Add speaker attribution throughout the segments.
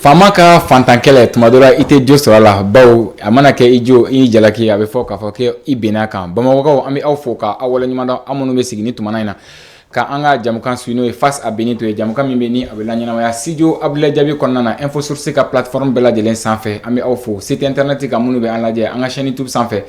Speaker 1: Fama ka fantankɛlɛ tuma dɔ la I tɛ jo sɔrɔ a la bawo a mana kɛ I jo I jalaki a bɛ fɔ k'a fɔ ko I bɛn'a kan Bamakɔkaw an bɛ aw fo ka aw waleɲuman dɔn aw minnu bɛ sigi ni tumana in na ka an ka jamukan suit n'o ye Face à Benito ye jamukan min bɛ ni a bɛ laɲɛnamaya studio Abdoulaye Jaabi kɔnɔna na Info Source ka plateforme bɛɛ lajɛlen sanfɛ an bɛ aw fo site internet kan minnu bɛ an lajɛ an ka chaîne YouTube sanfɛ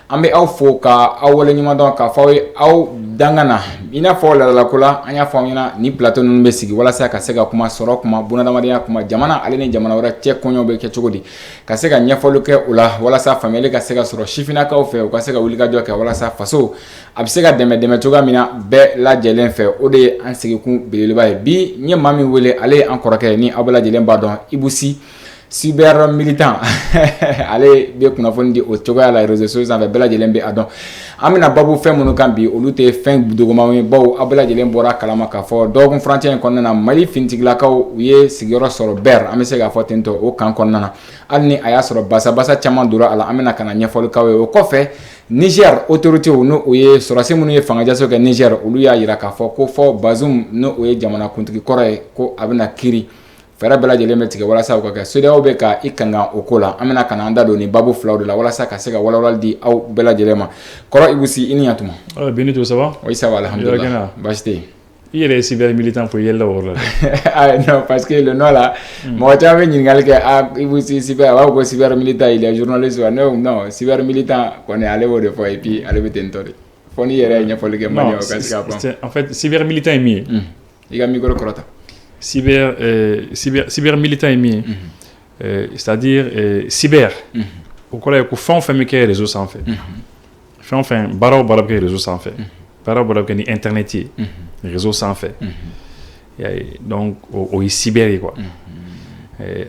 Speaker 1: an bɛ aw fo ka aw waleɲuman dɔn k'a fɔ aw ye aw dangana I n'a fɔ ladalako la an y'a fɔ aw ɲɛna ni plateau ninnu bɛ sigi walasa ka se ka kuma sɔrɔ kuma bunadamadenya kuma jamana ale ni jamana wɛrɛ cɛ kɔɲɔw bɛ kɛ cogo di ka se ka ɲɛfɔli kɛ o la walasa faamuyali ka se ka sɔrɔ sifinnakaw fɛ u ka se ka wulikajɔ kɛ walasa faso a bɛ se ka dɛmɛ cogoya min na bɛɛ lajɛlen fɛ o de ye an sigikun belebeleba ye bi n ye maa min wele ale ye an kɔrɔkɛ ye ni aw bɛɛ lajɛlen b'a dɔn Ibou Sy cyber militant ale bɛ kunnafoni di o cogoya la réseaux sociaux sanfɛ bɛɛ lajɛlen bɛ a dɔn an bɛna babu fɛn minnu kan bi olu tɛ fɛn dogomaw ye bawo aw bɛɛ lajɛlen bɔra kalama k'a fɔ dɔgɔkun furancɛ in kɔnɔna na Mali finitigilakaw u ye sigiyɔrɔ sɔrɔ Ber an bɛ se k'a fɔ ten tɔ o kan kɔnɔna na hali ni a y'a sɔrɔ basabasa caman donna a la an bɛna ka na ɲɛfɔli k'aw ye o kɔfɛ Niger autorités n'o o ye sɔrɔdasi minnu ye fangajaso kɛ Niger olu y'a jira k'a fɔ ko fɔ Bazoum n'o o ye jamanakuntigi kɔrɔ ye ko a bɛna kiiri fɛrɛ bɛɛ lajɛlen bɛ tigɛ walasa o ka kɛ CEDEAO bɛ ka I kanga o ko la an bɛna ka na an da don ni babu filaw de la walasa ka se ka walawalali di aw bɛɛ lajɛlen ma kɔrɔ Ibou Sy I ni yantuma
Speaker 2: Benito ça va?
Speaker 1: Oui ça va alhamdulillah baasi tɛ yen
Speaker 2: I yɛrɛ ye cyber militant pour yɛlɛ o yɔrɔ
Speaker 1: la non parce que le nom là mɔgɔ caman bɛ ɲininkali kɛ Ibou Sy cyber a b'a fɔ ko cyber militant il est journaliste wa non cyber militant kɔni ale b'o de fɔ et puis ale bɛ ten tɔ de fɔ n'i yɛrɛ ye ɲɛfɔli kɛ maliyɛnw ka se k'a dɔn
Speaker 2: en fait cyber militant ye min ye
Speaker 1: I ka micro kɔrɔta
Speaker 2: cyber militant ye min ye c'est-à-dire cyber o kɔrɔ ye ko fɛn o fɛn bɛ kɛ réseau sanfɛ fɛn o fɛn baara o baara bɛ kɛ réseau sanfɛ baara o baara bɛ kɛ ni internet ye réseau sanfɛ donc o ye cyber ye quoi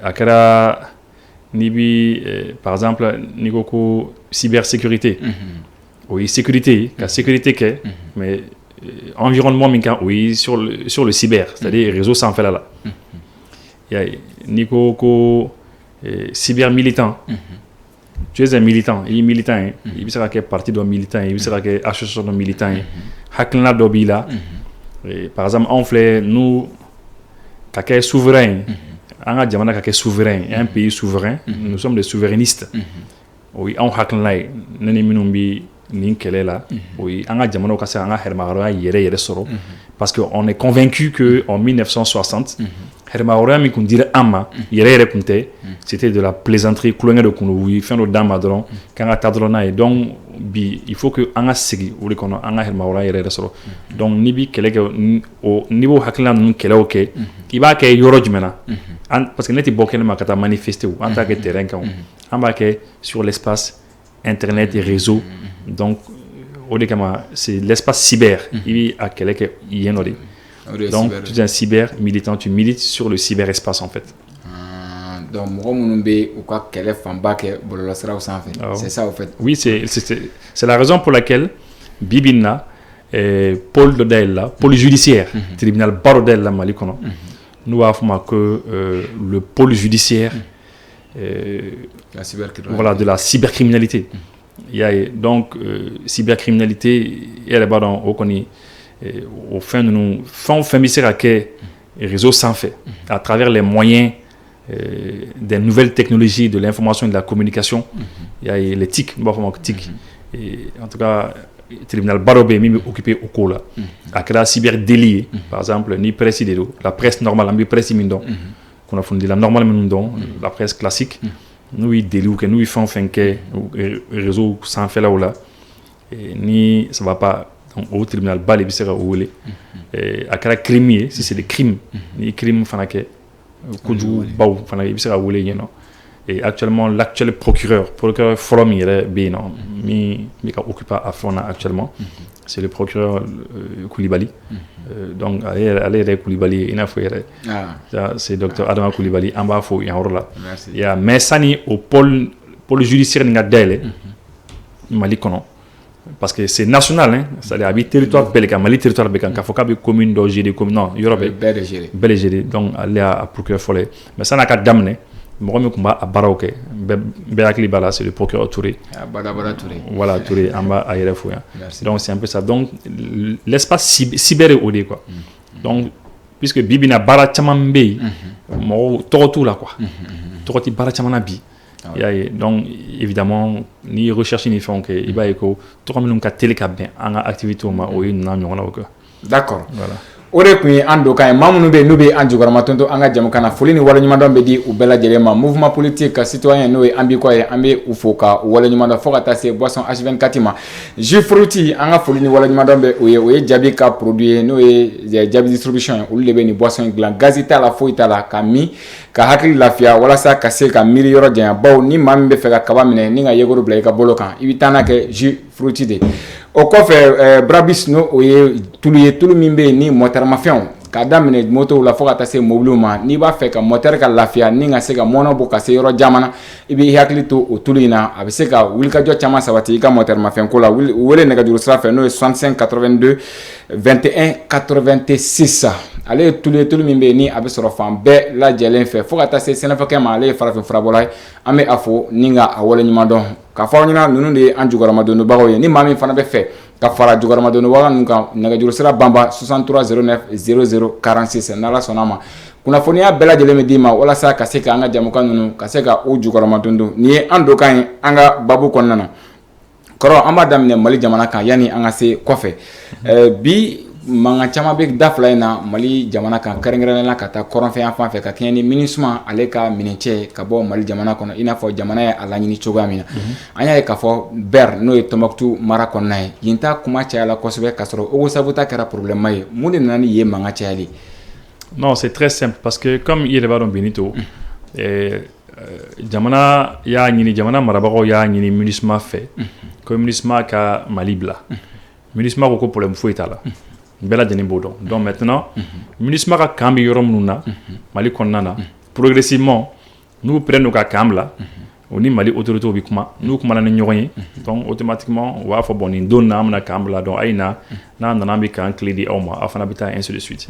Speaker 2: a kɛra n'i bi par exemple n'i ko ko cybersécurité o ye sécurité ye ka sécurité kɛ mais environnement min kan o ye sur le cyber c'est-à-dire réseau sanfɛla la n'i ko ko cyber militant tu es un militant I ye militant ye I bɛ se ka kɛ parti dɔ militant ye I bɛ se ka kɛ association dɔ militant ye hakilina dɔ b'i la par exemple anw filɛ nous ka kɛ souverain an ka jamana ka kɛ souverain un pays souverain nous sommes des souverainistes o ye anw hakilina ye ne ni minnu bɛ nin kɛlɛ la o ye an ka jamanaw ka se an ka hɛrɛmahɔrɔnya yɛrɛ yɛrɛ sɔrɔ parce que on est convaincu que en 1960 hɛrɛmahɔrɔnya min kun dira an ma yɛrɛ yɛrɛ kun tɛ c'était de la plaisanterie kulonkɛ de kun don u ye fɛn dɔ d'an ma dɔrɔn k'an ka taa dɔrɔn n'a ye donc bi il faut que an ka segin o de kɔnɔ an ka hɛrɛmahɔrɔnya yɛrɛ yɛrɛ sɔrɔ donc n'i bi kɛlɛ kɛ n'i b'o hakilina ninnu kɛlɛw kɛ I b'a kɛ yɔrɔ jumɛn na parce que ne tɛ bɔ kɛnɛma ka taa manifester o an t'a kɛ terrain kan o an b'a kɛ sur l'espace internet et réseau donc au de kama c'est l'espace cyber I bi a kɛlɛ kɛ yen nɔ de donc tu es un cyber militant tu milites sur le cyberespace en fait
Speaker 1: donc mɔgɔ minnu bɛ u ka kɛlɛ fanba kɛ bɔlɔlɔsiraw sanfɛ c'est ça au fait
Speaker 2: oui c'est la raison pour laquelle bi bi in na pôle dɔ dayɛlɛ la pôle judiciaire tribunal ba dɔ dayɛlɛ la Mali kɔnɔ n'u b'a fɔ ma que le pôle judiciaire voilà de la cybercriminalité il y a donc cybercriminalité yɛrɛ b'a dɔn o kɔni au fin de nous font faire que réseau sans fait à travers les moyens des nouvelles technologies de l'information et de la communication. Il y a les TIC, et en tout cas le tribunal Barobé m'a occupé au cours là à créer cyber-délit par exemple ni presse la presse normale la presse mindon qu'on a fondé la normale mindon la presse classique nous il délit que nous il font que réseau sans fait là ou là et ni ça va pas au tribunal Balé bi sera oulé à créer crime si c'est des crimes ni crimes fanake kudu baw fanake bi sera oulé non. Et actuellement, l'actuel procureur Forum, il est bien, mi occupe à fond actuellement, c'est le procureur Koulibaly. Donc, allez, Koulibaly, il a fait, c'est docteur Adama Koulibaly, en bas, il y a un rôle. Il y a Messani au pôle judiciaire de Ngadele, Mali Kono. Parce que c'est national, hein, c'est-à-dire le territoire belga, Mali territoire belga, il faut qu'il y ait des communes, des communes, non, il y aura bel géré. Donc, allez à procureur Follet. Mais ça n'a qu'à d'amener. Moi, je suis à Baroque. C'est le procureur Touré. Voilà, Touré, en bas à RFO. Donc, c'est un peu ça. Donc, l'espace cyber est au dé, quoi. Donc, puisque Bibi n'a pas Chamambe, moi, tout là, quoi. Tout Bara Chamanabi. Donc, évidemment, ni recherche ni font que il va éco, tout comme nous, télécabin, en activité, on a eu une année.
Speaker 1: D'accord. Voilà. O de kun ye an do kan ye maa minnu bɛ yen n'u bɛ an jukɔrɔma tonto an ka jamukan na foli ni waleɲumandɔn bɛ di u bɛɛ lajɛlen ma mouvement politique ka citoyen n'o ye an b'i kɔ ye an bɛ u fo ka waleɲumandɔn fo ka taa se boisson H24 ma jus fruity an ka foli ni waleɲumandɔn bɛ o ye jaabi ka produit ye n'o ye jaabi distribution ye olu de bɛ nin boisson in dilan gazi t'a la foyi t'a la ka min ka hakili lafiya walasa ka se ka miiri yɔrɔ janya baw ni maa min bɛ fɛ ka kaba minɛ ni ka yegoro bila i ka bolo kan i bɛ taa n'a kɛ jus fruity de o kɔfɛ Brabis no o ye tulu min bɛ yen ni mɔtɛrimafɛnw k'a daminɛ motow la fo ka taa se mobiliw ma n'i b'a fɛ ka mɔtɛri ka lafiya ni ka se ka mɔnɔ bɔ ka se yɔrɔ caman na i b'i hakili to o tulu in na a bɛ se ka wulikajɔ caman sabati i ka mɔtɛrimafɛn ko la wele nɛgɛjuru sira fɛ n'o ye 65 82 21 86 ale ye tulu min bɛ yen ni a bɛ sɔrɔ fan bɛɛ lajɛlen fɛ fo ka taa se sɛnɛfɔkɛ ma ale ye farafin furabɔla ye an bɛ a fɔ ni ka a waleɲuman dɔn k'a fɔ aw ɲɛna ninnu de ye an jukɔrɔmadonnibagaw ye ni maa min fana bɛ fɛ ka fara jukɔrɔmadonnibaga ninnu kan nɛgɛjuru sira banba 63 09 00 46 n'ala sɔnna a ma kunnafoniya bɛɛ lajɛlen bɛ d'i ma walasa ka se ka an ka jamukan ninnu ka se ka o jukɔrɔmadon nin ye an dokan ye an ka babu kɔnɔna na kɔrɔ an b'a daminɛ Mali jamana kan yanni an ka se kɔfɛ bi mankan caman bɛ da fila in na Mali jamana kan kɛrɛnkɛrɛnnenya ka taa kɔrɔnfɛn fan fɛ ka kɛɲɛ ni MINUSMA ale ka minɛcɛ ka bɔ Mali jamana kɔnɔ i n'a fɔ jamana ye a laɲini cogoya min na an y'a ye k'a fɔ BER n'o ye Tombouctou mara kɔnɔna ye yen ta kuma cayala kosɛbɛ ka sɔrɔ Ogo Sabuta kɛra problème ye mun de nana ni yen mankan cayali.
Speaker 2: Non, c'est très simple parce que comme il est là dans Benito jamana y'a ɲini jamana marabagaw y'a ɲini MINUSMA fɛ ko MINUSMA ka Mali bila MINUSMA ko problème foyi t'a la bɛɛ lajɛlen b'o dɔn donc maintenant MINUSMA ka kan bɛ yɔrɔ minnu na Mali kɔnɔna na progressivement n'u prennent n'u ka kan bila o ni Mali autorités bɛ kuma n'u kumana ni ɲɔgɔn ye donc automatiquement u b'a fɔ bon nin don na an bɛna kan bila donc a ye na n'a nana an bɛ kan clé di aw ma aw fana bɛ taa ainsi de suite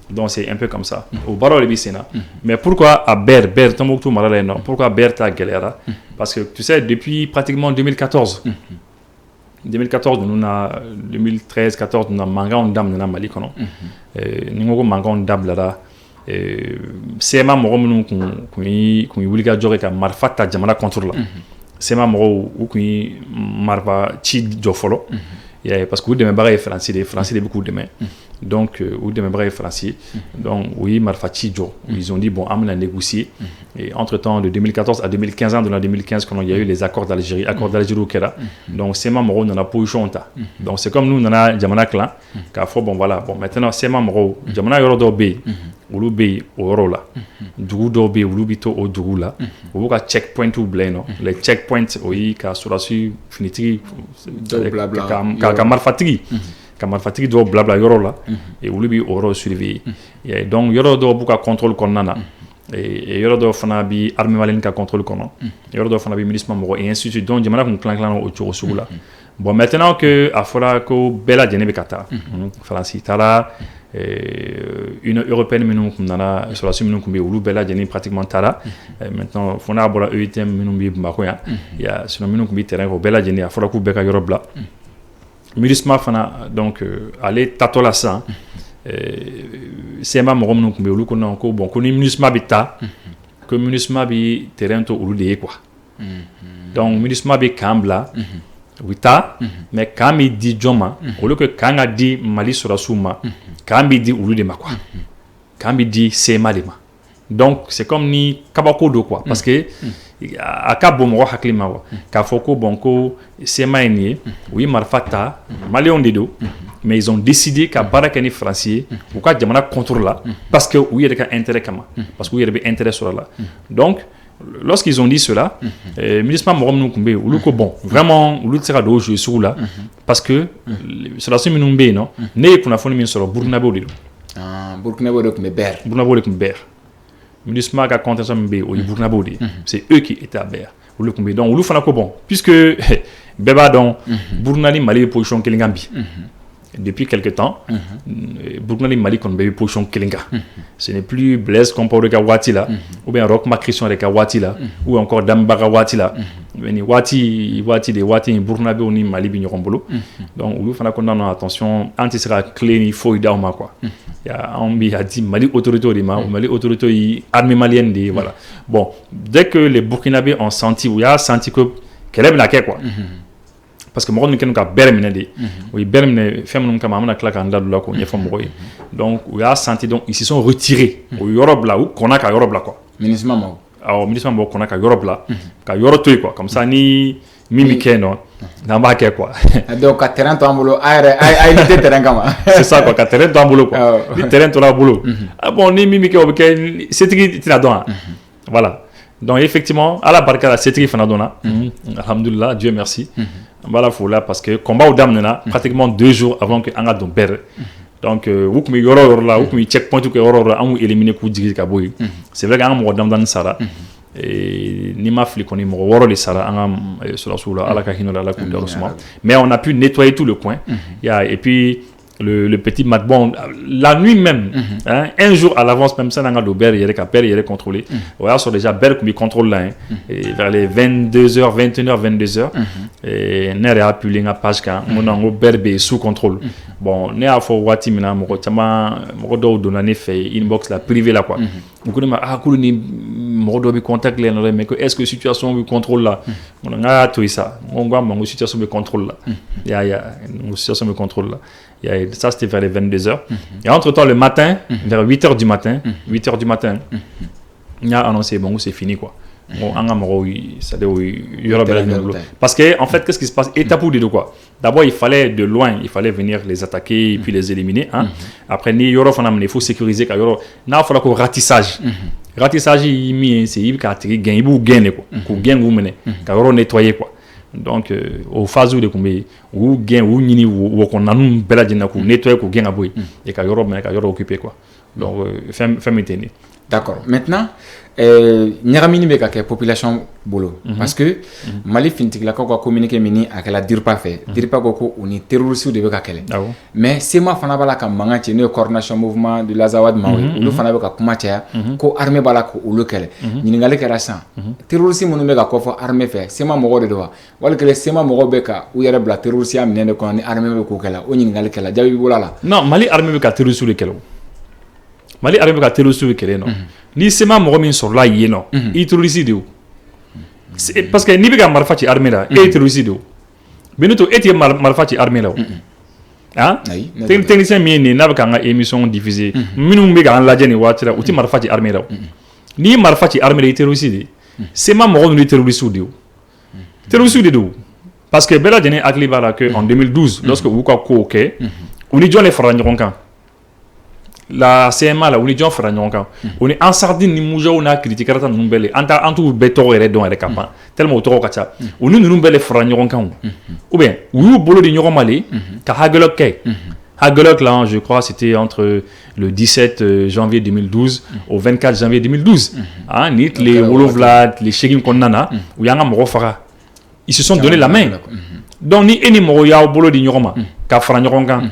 Speaker 2: donc c'est un peu comme ça o baaraw de bɛ sen na mais pourquoi à BER Tombouctou mara la yen nɔ pourquoi BER ta gɛlɛyara parce que tu sais depuis pratiquement 2014 nous avons 2013-14 nous avons mangan dam na Mali kono ni ngoko mangan dam la sema mo mun ku wuli ga joge ka marfata jamana contrôle la sema mo ku marfa ci jofolo parce que vous demandez les Français beaucoup de main donc vous demandez les Français donc oui marfati jo ils ont dit bon on a négocié et entre temps de 2014 à 2015 dans 2015 quand il y a eu les accords d'Algérie au Kera donc c'est membre on a position ta donc c'est comme nous on a jamana clan qu'a fait bon voilà bon maintenant c'est membre jamana yoro do be ulu be oro la dugu do be ulu bito o dugu la o ka checkpoint ou bleno les checkpoints oui ka surasu finiti ka marfatigi kamar fatigi do blabla yoro la et ulu bi oro surveiller et donc yoro do buka contrôle konnana et yoro do fana bi armée malienne ka contrôle kono yoro do fana bi MINUSMA mo et ainsi de suite donc jamana ko clan o choro sugula bon maintenant que afora ko bela jenebe kata France tara une européenne minum nana sur la minum kumbe ulu bela jeni pratiquement tara maintenant fona bola EUTM minum bi mbako ya ya sino minum kumbi terrain ko bela jeni afora ko beka yoro bla MINUSMA fana donc ale tatola sa sema mɔgɔ minnu tun bɛ olu ko non ko bon ko ni MINUSMA bɛ taa que MINUSMA bɛ terrain to olu de ye quoi donc MINUSMA bɛ kan bila u bɛ taa mais kan bɛ di jɔn ma olu que kan ka di Mali sɔrɔdasiw ma kan bɛ di olu de ma quoi kan bɛ di sema de ma donc c'est comme ni kabako do quoi parce que a ka bon mɔgɔ hakili ma wa k'a fɔ ko bon ko sema ye nin ye u ye marifa ta maliyɛnw de do mais ils ont décidé ka baara kɛ ni faransi ye u ka jamana contrôle la parce que u yɛrɛ ka intérêt kama parce que u yɛrɛ bɛ intérêt sɔrɔ la donc lorsqu'ils ont dit cela MINUSMA mɔgɔ minnu tun bɛ yen olu ko bon vraiment olu tɛ se ka don o jouer sugu la parce que sɔrɔdasi minnu bɛ yen nɔ ne ye kunnafoni min sɔrɔ burukinabew de don
Speaker 1: burukinabew de tun bɛ bɛr
Speaker 2: burukinabew de tun bɛ bɛr MINUSMA ka contention min bɛ yen o ye burukinabew de ye c'est eux qui étaient à bɛr olu tun bɛ yen donc olu fana ko bon puisque bɛɛ b'a dɔn Burukina ni Mali bɛ position kelen kan bi depuis quelque temps Burkina ni Mali kɔni bɛɛ bɛ position kelen kan ce n'est plus Blaise Compaoré ka waati la ou bien Roch Marc Christian yɛrɛ ka waati la ou encore Damiba ka waati la mais nin waati de waati in Burukinabew ni Mali bɛ ɲɔgɔn bolo donc olu fana ko non non attention an tɛ se ka clé ni foyi d'aw ma quoi an bɛ a di Mali autorité de ma Mali autorité ye armée malienne de ye voilà bon dès que les Burkinabés ont senti u y'a senti que kɛlɛ bɛna kɛ quoi parce que mɔgɔ minnu kɛlen ka bɛrɛ minɛ de o ye bɛrɛ minɛ fɛn minnu kama an bɛna tila k'an da don la k'o ɲɛfɔ mɔgɔw ye donc u y'a senti donc ils se sont retirés o yɔrɔ bila u kɔnna ka yɔrɔ bila quoi
Speaker 1: MINUSMA mɔgɔw
Speaker 2: awɔ MINUSMA mɔgɔw kɔnna ka yɔrɔ bila ka yɔrɔ to yen quoi comme ça ni min bɛ kɛ yen nɔ n'an b'a kɛ quoi
Speaker 1: donc ka terrain to an bolo a yɛrɛ a ye lutter terrain kama
Speaker 2: c'est ça quoi ka terrain to an bolo quoi ni terrain tora a bolo ah bon ni min bɛ kɛ o bɛ kɛ setigi tɛna dɔn voilà donc effectivement ala barika la setigi fana dɔnna alhamdulillah Dieu merci voilà fo là parce que combat au daminɛna pratiquement 2 jours avant que an ka don bɛrɛ donc u tun bɛ yɔrɔ o yɔrɔ la u tun bɛ checkpoint kɛ yɔrɔ o yɔrɔ an y'u éliminer k'u jigin ka bɔ yen c'est vrai que an ka mɔgɔ damadɔni sara n'i ma fili kɔni mɔgɔ 6 de sara an ka sɔrɔdasiw la ala ka hinɛ o la ala k'u dayɔrɔ suma mais on a pu nettoyer tout le coin et puis le petit mat bon la nuit même un jour à l'avance même ça n'a pas de bɛrɛ yɛrɛ ka bɛrɛ yɛrɛ contrôlé o y'a sɔrɔ déjà bɛrɛ tun bɛ contrôle la vers les 22h 21h 22h ne yɛrɛ y'a publié n ka page kan n ko non n ko bɛrɛ bɛ sous contrôle bon ne y'a fɔ waati min na mɔgɔ caman mɔgɔ dɔw donna ne fɛ inbox la privé la quoi u ko ne ma ah k'olu ni mɔgɔ dɔ bɛ contact la yen mais que est-ce que situation bɛ contrôle la n k'a to yen sa n ko n ko situation bɛ contrôle la n ko situation bɛ contrôle la ça c'était vers les 22h et entre-temps le matin vers 8h du matin il a annoncé bon c'est fini quoi parce que en fait qu'est-ce qui se passe étape de quoi d'abord il fallait de loin il fallait venir les attaquer et puis les éliminer après il faut sécuriser n'a fallu ko ratissage c'est il ka tigi gain il b'u gain quoi ko gain vous mener ka yɔrɔ nettoyer quoi donc au phase de combien ou gain ou ni ou qu'on a nous belle dina ko nettoyer ko gain aboy et ka yɔrɔ occuper quoi donc femme maintenir
Speaker 1: d'accord maintenant ɲagamini bɛ ka kɛ population bolo parce que Mali finitigilakaw ka communiqué min ni a kɛla DIRPA fɛ DIRPA ko ko u ni terroristes de bɛ ka kɛlɛ mais SEMA fana b'a la ka mankan cɛ n'o ye coordination mouvement de l'Azawad Mawe olu fana bɛ ka kuma caya ko armée b'a la ko olu kɛlɛ ɲininkali kɛra sisan terroristes minnu bɛ ka kɔfɔ armée fɛ SEMA mɔgɔw de don wa wali kɛlɛ SEMA mɔgɔw bɛ ka u yɛrɛ bila terroriste ya minɛ de kɔnɔ ni armée bɛ k'o kɛla o ɲininkali kɛla jaabi bɔra la
Speaker 2: non Mali armée bɛ ka terroristes de kɛlɛ Mali armée bɛ ka terroristes de kɛlɛ non ni SEMA mɔgɔ min sɔrɔla yen nɔ i terroriste de o parce que n'i bɛ ka marifa ci armée la e ye terroriste de o Benito e tɛ marifa ci armée la o technicien min ye nin n'a bɛ k'an ka émission diffuser minnu bɛ k'an lajɛ nin waati la u tɛ marifa ci armée la o n'i ye marifa ci armée la i terroriste de SEMA mɔgɔ ninnu ye terroriste de o terroriste de don parce que bɛɛ lajɛlen hakili b'a la que en 2012 lorsque u ka kow kɛ u ni jɔn de farala ɲɔgɔn kan la CMA la u ni jɔn farala ɲɔgɔn kan u ni Ansardine ni Moujaw n'a critiquera ninnu bɛɛ le an t'u bɛɛ tɔgɔ yɛrɛ dɔn yɛrɛ ka ban tellement o tɔgɔ ka ca u ni ninnu bɛɛ le farala ɲɔgɔn kan ou bien u y'u bolo di ɲɔgɔn ma le ka hagelɔk kɛ hagelɔk là je crois c'était entre le 17 janvier 2012 au 24 janvier 2012 ni tile wolonwula tile 8 kɔnɔna na u y'an ka mɔgɔ faga ils se sont donné la main donc ni e ni mɔgɔ y'aw bolo di ɲɔgɔn ma ka fara ɲɔgɔn kan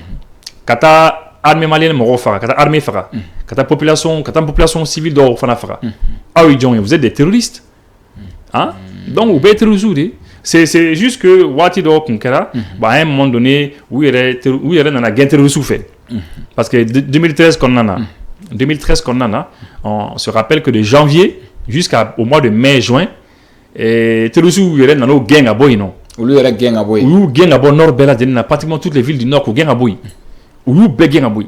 Speaker 2: ka taa armée malienne mɔgɔw faga ka taa armée faga ka taa population civile dɔw fana faga aw ye jɔn ye vous êtes des terroristes donc u bɛɛ ye terroristes de C'est juste que Wati do Kunkara, à un moment donné, où il y a un gain souffert. Parce que 2013 qu'on en a, 2013 qu'on en a, on se rappelle que de janvier jusqu'au mois de mai-juin, Terusu il y a un gain à boy non.
Speaker 1: Où il y a un gain à boy.
Speaker 2: Où gain à boy nord bella de pratiquement toutes les villes du nord où gain à boy. Où gain à boy.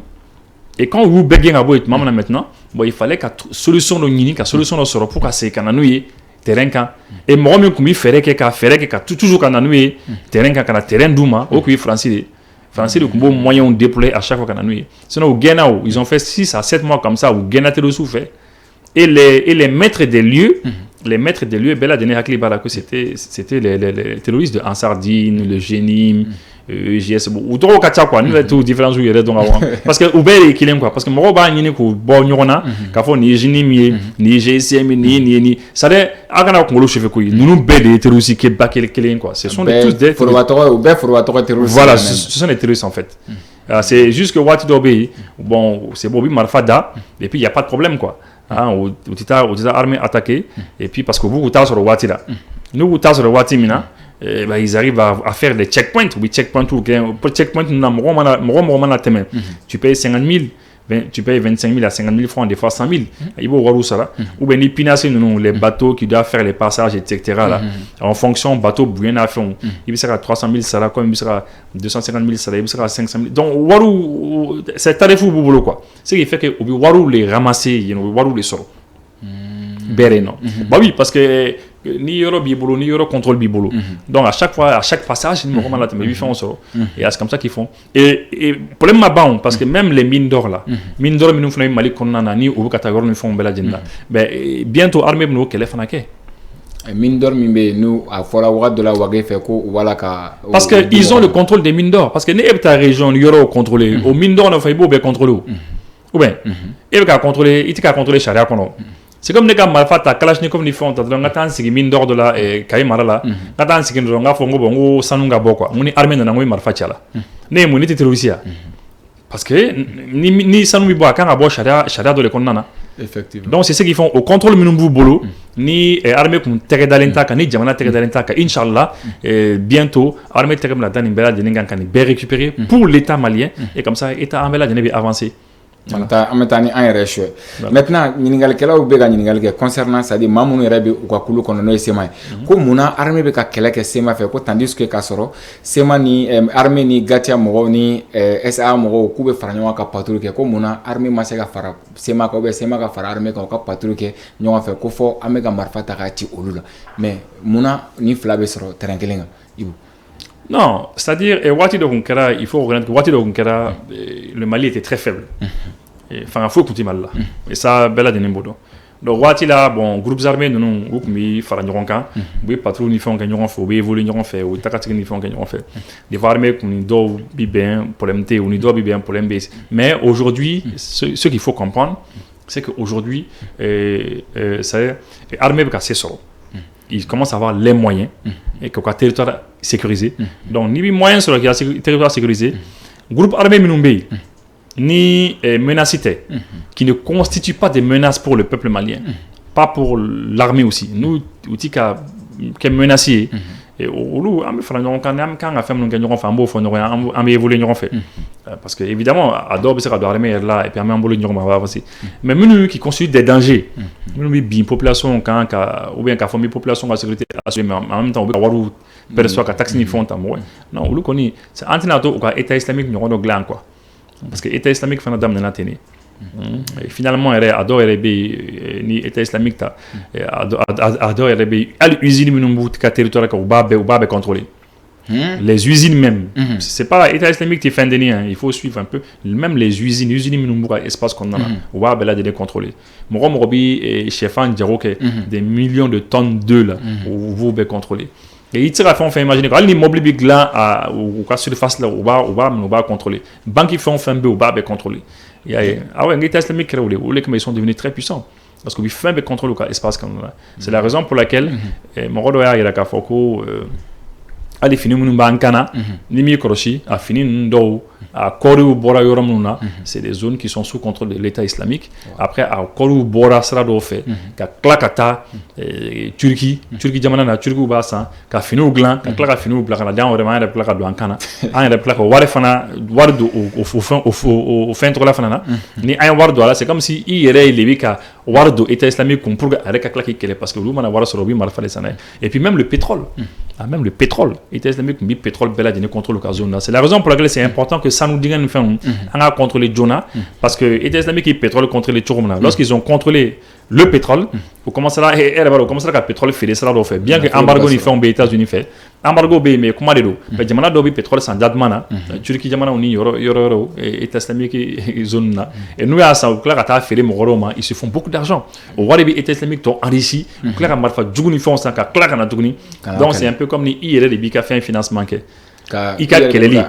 Speaker 2: Et quand vous gain à boy maintenant, bon il fallait que solution no nini, que solution no soro pour que c'est cananouye terrain kan. Et moi même comme il ferait que toujours cananouye terrain kan kana terrain douma au pays français. Français de combo moyen on déploie à chaque fois cananouye. Sinon au Guinée ils ont fait 6 à 7 mois comme ça où Guinée te le souffert. Et les maîtres des lieux, Bella Dené Hakli Barako, c'était les terroristes de Ansardine, le Génim, JS, ou trop Katia quoi, nous tous différents où il y a donc avant. Parce que Uber est killing quoi, parce que moi ba ni ko bo nyona, ka fo ni Génim ni GSM ni ça de agana ko lo chef ko nous be des terroristes qui ba killing quoi. Ce sont tous des terroristes. Voilà, ce sont des terroristes en fait. C'est juste que Wati Dobe, bon, c'est Bobby Marfada et puis il y a pas de problème quoi. Où tu as armé attaqué et puis parce que vous êtes sur le Wati là nous vous êtes sur le Wati mina ils arrivent à faire des checkpoints pour checkpoint tu payes 50 000 tu payes 25 000 à 50 000 francs des fois 100 000 il faut voir où ça là ou bien ils pinacent les bateaux qui doivent faire les passages etc là en fonction bateau bien à fond il sera 300 000 ça là comme il sera 250 000 ça là il sera 500 000 donc warou c'est tarif ou boulot quoi ce qui fait que warou les ramasser warou les sort béré non bah oui parce que ni euro bibolo ni euro contrôle bibolo donc à chaque fois à chaque passage ils me remontent la tête mais ils font ça et c'est comme ça qu'ils font et problème ma bon parce que même les mines d'or là mines d'or nous font Mali konnana ni au catégorie nous font bela djenda ben bientôt armée nous qu'elle fait naké
Speaker 1: mine d'or mimbe nous à fora wad de la wagé fait ko wala ka
Speaker 2: parce que ils ont le contrôle des mines d'or parce que n'est ta région euro contrôlé au mines d'or on fait beau bien contrôler ou bien il va contrôler il t'a contrôler charia kono. C'est comme les gars malfa ta kalachnikov ni font donc ngatan sigi mine d'or de la kay marala ngatan sigi ndo nga fongo bongo sanunga bokwa muni armée na ngoi marfa chala ne muni te terroriste parce que ni sanumi bo kan abo sharia de le konnana
Speaker 1: effectivement
Speaker 2: donc c'est ce qu'ils font au contrôle minumbu bolo ni armée comme tere dalenta kan ni jamana tere dalenta ka inshallah bientôt armée tere la dan imbela de ngan kan be récupérer pour l'état malien et comme ça état ambela de ne avancer.
Speaker 1: Maintenant ɲininkɛlaw bɛ ka ɲininkali kɛ concernant c'est à dire maa minnu yɛrɛ bɛ u ka kulu kɔnɔ n'o ye SEMA ye ko munna armée bɛ ka kɛlɛ kɛ SEMA fɛ ko tandis que k'a sɔrɔ SEMA ni armée ni Gatia mɔgɔw ni SA mɔgɔw k'u bɛ fara ɲɔgɔn kan ka patrouille kɛ ko munna armée ma se ka fara SEMA kan ou bien SEMA ka fara armée kan u ka patrouille kɛ ɲɔgɔn fɛ ko fɔ an bɛ ka marifa ta k'a ci olu la mais munna ni fila bɛ sɔrɔ terrain kelen kan Ibou?
Speaker 2: Non, c'est-à-dire, il faut reconnaître que Wati de Gunkera, le Mali était très faible. Enfin, il faut écouter mal là. Et ça, bella de Nimbodo. Donc, Wati là, bon, groupes armés, nous, nous, Faranyoronka, oui, patrouille, nous faisons gagner, oui, évoluer, nous fait, ou Takatik, nous faisons gagner, fait. Des fois, armés, nous doit bien pour l'MT, ou nous doit bien pour l'MBS. Mais aujourd'hui, ce qu'il faut comprendre, c'est qu'aujourd'hui, c'est armé avec assez solo. Ils commencent à avoir les moyens et que le territoire sécurisé. Donc, ni moyens sur le territoire sécurisé, groupe armé Minumbe, ni menacité, qui ne constituent pas des menaces pour le peuple malien, pas pour l'armée aussi. Nous, outils qui est menacé, et au parce que évidemment adore c'est la armée là et puis mais nous qui constituent des dangers nous bien population quand ou bien famille population la sécurité mais en même temps on perçoit que taxi ni font non on le connaît c'est antinato ou état islamique nous on gland quoi parce que état islamique fait dame na tene et finalement elle adore elle ni état islamique ta adore elle al usine minumbu ka territoire ka ou ba contrôler les usines même c'est pas état islamique qui fait un il faut suivre un peu même les usines minumbu espace qu'on a ou ba là de les contrôler morobi et chefan diro que des millions de tonnes d'œufs là vous be contrôler et il tire à fond fait imaginer quand l'immeuble big là ou quoi surface là ou ba contrôler banque font fin be ou ba contrôler ah ouais l'état islamique créé ou les ils sont devenus très puissants parce que we fait be contrôler l'espace comme là c'est la raison pour laquelle mon rodo ya la kafoko ali fini minnu b'an kana ni m'i kɔlɔsi a fini ninnu dɔw a kɔriw bɔra yɔrɔ minnu na c'est des zones qui sont sous contrôle de l'État islamique après a kɔriw bɔra sira dɔw fɛ ka tila ka taa Turki jamana na Turkiw b'a san ka finiw dilan ka tila ka finiw bila ka na di an yɛrɛ ma an yɛrɛ tila ka don an kana an yɛrɛ tila ka wari don o fɛn tɔgɔla fana na ni an ye wari don a la c'est comme si i yɛrɛ de bɛ ka wari don État islamique kun pour que a yɛrɛ ka tila k'i kɛlɛ parce que olu mana wari sɔrɔ u bɛ marifa de san n'a ye et puis même le pétrole même le pétrole État islamique kun bɛ pétrole bɛɛ lajɛlen contrôle ka zone na c'est la raison pour laquelle c'est important que sanu dingɛ ni fɛnw an ka contrôler joona parce que État islamique ye pétrole contrôler cogo min na lorsqu'ils ont contrôlé le pétrole o commencera ka pétrole feere sira dɔw fɛ bien que embargo ni fɛnw bɛ États-Unis fɛ embargo bɛ yen mais kuma de don mais jamana dɔw bɛ pétrole san jaduma na Turki jamanaw ni yɔrɔ État islamique zone na et n'u y'a san u tila ka taa feere mɔgɔ wɛrɛw ma ils se font beaucoup d'argent o wari bɛ État islamique tɔ enrichi u tila ka marifa jugu ni fɛnw san ka tila ka na tuguni donc c'est un peu comme ni i yɛrɛ de b'i ka fɛn financement kɛ i ka kɛlɛli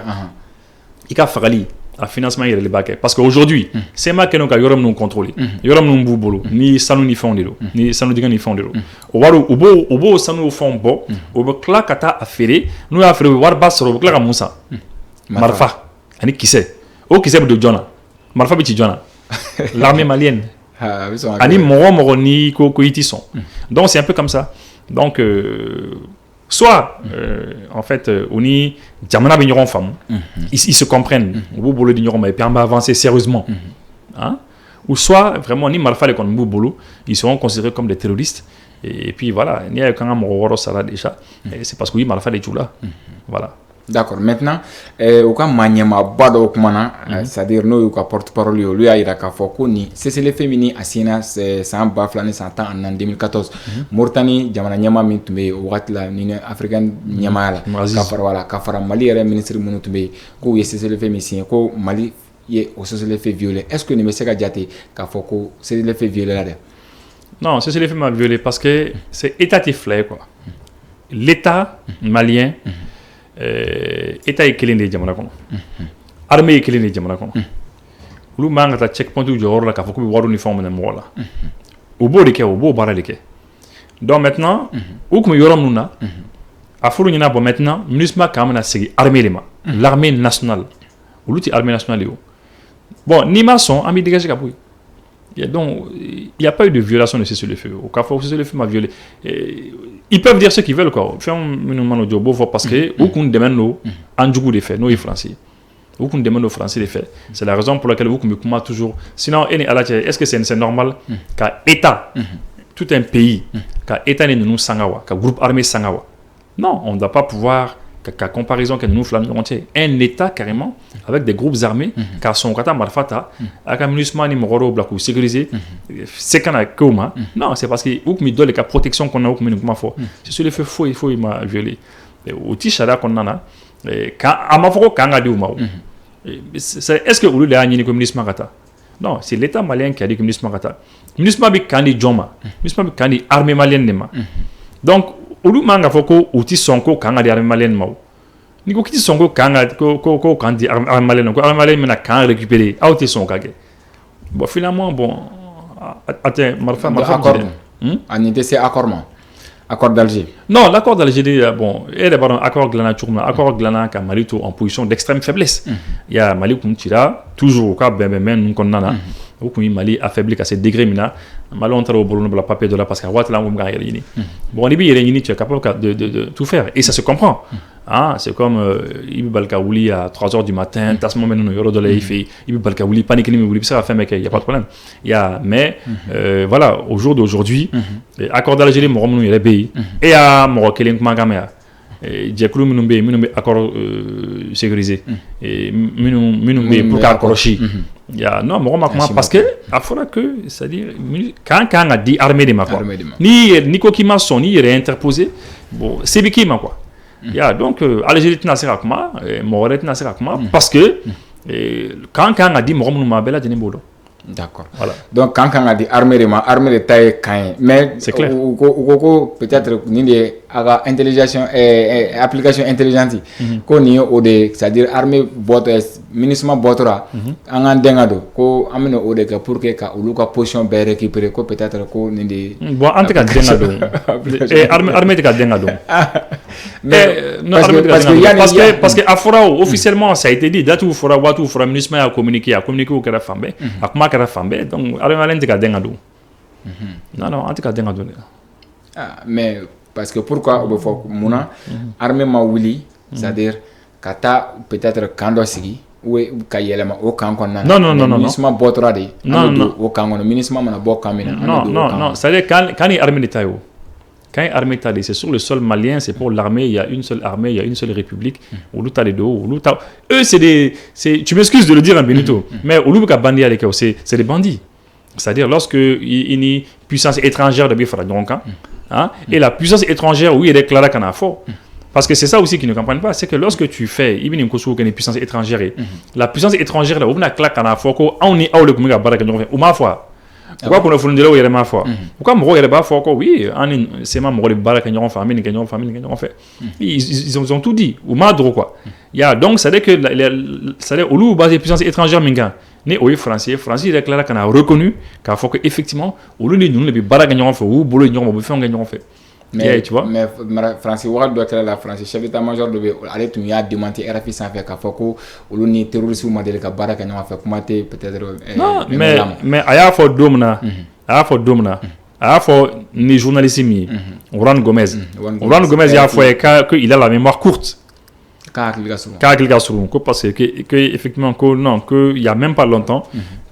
Speaker 2: i ka fagali a financement yɛrɛ de b'a kɛ parce que aujourd'hui CEMA kɛlen ka yɔrɔ minnu contrôler yɔrɔ minnu b'u bolo ni sanu ni fɛnw de don ni sanu dingɛ ni fɛnw de don o wari u b'o sanu fɛnw bɔ u bɛ tila ka taa a feere n'u y'a feere u bɛ wariba sɔrɔ u bɛ tila ka mun san marifa ani kisɛ o kisɛ bɛ don jɔn na marifa bɛ ci jɔn na l'armée malienne ani mɔgɔ o mɔgɔ n'i ko i tɛ sɔn donc c'est un peu comme ça donc soit en fait on y jamana bi ɲɔgɔn faamu ils se comprennent u b'u bolo di ɲɔgɔn ma et puis on va avancer sérieusement hein ou soit vraiment ni marifa de kɔni b'u bolo ils seront considérés comme des terroristes et puis voilà n'i y'a ye k'an ka mɔgɔ wɔɔrɔ sara déjà c'est parce que u ye marifa de c'u la voilà.
Speaker 1: D'accord. Maintenant, au cas ɲɛmaaba dɔw kumana c'est-à-dire n'o y'u ka porte-parole ye olu y'a jira k'a fɔ ko nin cessez-le-feu min ni a signé san 2000 ni san 10 2014 Mauritanie jamana ɲɛmaa min tun bɛ yen o wagati la Union africaine ɲɛmaaya la ka fara Mali yɛrɛ ministre minnu tun bɛ yen k'u ye cessez-le-feu min signé ko Mali ye o cessez-le-feu violé est-ce que nin bɛ se ka jate k'a fɔ ko cessez-le-feu violé la dɛ?
Speaker 2: Non, cessez-le-feu ma violé parce que c'est étatif fila quoi. L'État malien État ye kelen de ye jamana kɔnɔ armée ye kelen de ye jamana kɔnɔ olu man ka taa checkpoint jɔyɔrɔ la k'a fɔ k'u bɛ wari ni fɛnw minɛ mɔgɔ la u b'o de kɛ u b'o baara de kɛ donc maintenant u tun bɛ yɔrɔ minnu na a fɔra u ɲɛna bon maintenant MINUSMA kan bɛna segin armée de ma l'armée nationale olu tɛ armée nationale ye o bon n'i ma sɔn an b'i dégager ka bɔ yen. Donc, il n'y a pas eu de violation de cessez-le-feu. Au cas où cessez-le-feu m'a violé. Ils peuvent dire ce qu'ils veulent, quoi. Parce que, ou qu'on demande nos anjougou des faits, nos français. Ou qu'on demande aux français des faits. C'est la raison pour laquelle vous me toujours. Sinon, est-ce que c'est normal qu'à État, tout un pays, qu'à État ne nous sangawa, qu'à groupe armé sangawa? Non, on ne doit pas pouvoir. Qu'à comparaison que nous flammons entier un État carrément avec des groupes armés car son kata marfata avec un MINUSMA ni moro black ou sécurisé c'est qu'on a comment non c'est parce que ou que me donne la protection qu'on a ou que me comment faut c'est sur le feu il faut il m'a violé au tichara qu'on en a quand à ma fois quand a dit ou ma est-ce que vous l'avez ni comme MINUSMA kata non c'est l'État malien qui a dit que MINUSMA kata MINUSMA bi kandi joma MINUSMA bi kandi armée malienne de ma donc olu manga foko uti sonko kanga di armée malienne maw ni ko kiti sonko kanga ko kandi armée malienne ko armée malienne mena kan récupérer a uti sonka ke bon finalement bon attends marfa
Speaker 1: en était c'est accord d'Alger
Speaker 2: non l'accord d'Alger bon et d'abord accord glana tourna accord glana ka Mali to en position d'extrême faiblesse il y a Mali kun tira toujours ka ben nun konnana ou kun Mali affaibli à ces degrés mina Mali on au boulot la papier de là parce que wat là on ga yini bon ni bi yini tu es capable de tout faire et ça se comprend ah c'est comme Ibi Balkaouli à 3h du matin tasmo menu no yoro de la fait Ibi Balkaouli panique ni me ça fait mec il y a pas de problème il y a mais voilà au jour d'aujourd'hui accord d'Alger mo romnu yele pays et à mo kelen kuma gamea jekulu minnu bɛ accord sécurisé minnu bɛ pour k'a kɔlɔsi non mɔgɔ ma kuma parce que a fɔra que c'est-à-dire kan ka di armée de ma quoi ni ko k'i ma sɔn n'i yɛrɛ interposé bon se bɛ k'i ma quoi donc Algérie tɛna se ka kuma mɔgɔ wɛrɛ tɛna se ka kuma parce que kan ka di mɔgɔ minnu ma bɛɛ lajɛlen b'o dɔn.
Speaker 1: D'accord. Voilà. Donc quand on a dit armée de taille quand mais
Speaker 2: c'est clair.
Speaker 1: Peut-être ni de intelligence application intelligente ko ni o de c'est-à-dire armée bot MINUSMA botora an an denga do ko amene o de ka pour que ka olu ka position be récupérer ko peut-être ko ni de
Speaker 2: bon en tout cas denga do armée de ka denga do Parce que à fora officiellement ça a été dit date où fora watu fora ministre a communiqué au kera fambe a kuma kera fambe donc armée ka denga do non antika denga do
Speaker 1: mais parce que pourquoi au faut muna armée ma wuli c'est-à-dire kata peut-être kando sigi ou ka yelema o kan konna
Speaker 2: non
Speaker 1: ministre botora de non o kan konna ministre mana bo kamina
Speaker 2: non c'est-à-dire quand il armée d'état yo quand l'armée est allée, c'est sur le sol malien, c'est pour l'armée, il y a une seule armée, il y a une seule république. Eux, tu m'excuses de le dire en Benito, mais c'est des bandits. C'est-à-dire, lorsque il y a une puissance étrangère de et la puissance étrangère, oui, elle est clara qu'en a fort. Parce que c'est ça aussi qu'ils ne comprennent pas, c'est que lorsque tu fais une puissance étrangère, la puissance étrangère, là, on a claque en a fort, on est out de ma foi. Pourquoi qu'on a fourni de là où il y a ma foi? Pourquoi moi il y a pas foi? Oui, c'est ma mort de barre qu'ils ont famille, qu'ils ont fait. Ils ont tout dit. Ou ma droit quoi. Il y a donc ça veut dire que ça veut dire au lieu de puissance étrangère minga. Né au français il déclare qu'on a reconnu qu'il faut que effectivement au lieu de nous les barres qu'ils ont fait ou boulot ils ont fait qu'ils ont fait.
Speaker 1: Mais tu vois, mais Francis Ouad doit être la France, chef d'état-major de aller tout y a démenti RFI sans faire qu'afoko ou l'uni terroriste ou modèle kabara qu'on a fait commenter peut-être.
Speaker 2: Non, mais aya for domna, aya for ni journaliste mi, Oran Gomez il a fait que il a la mémoire courte. Car parce que effectivement que il y a même pas longtemps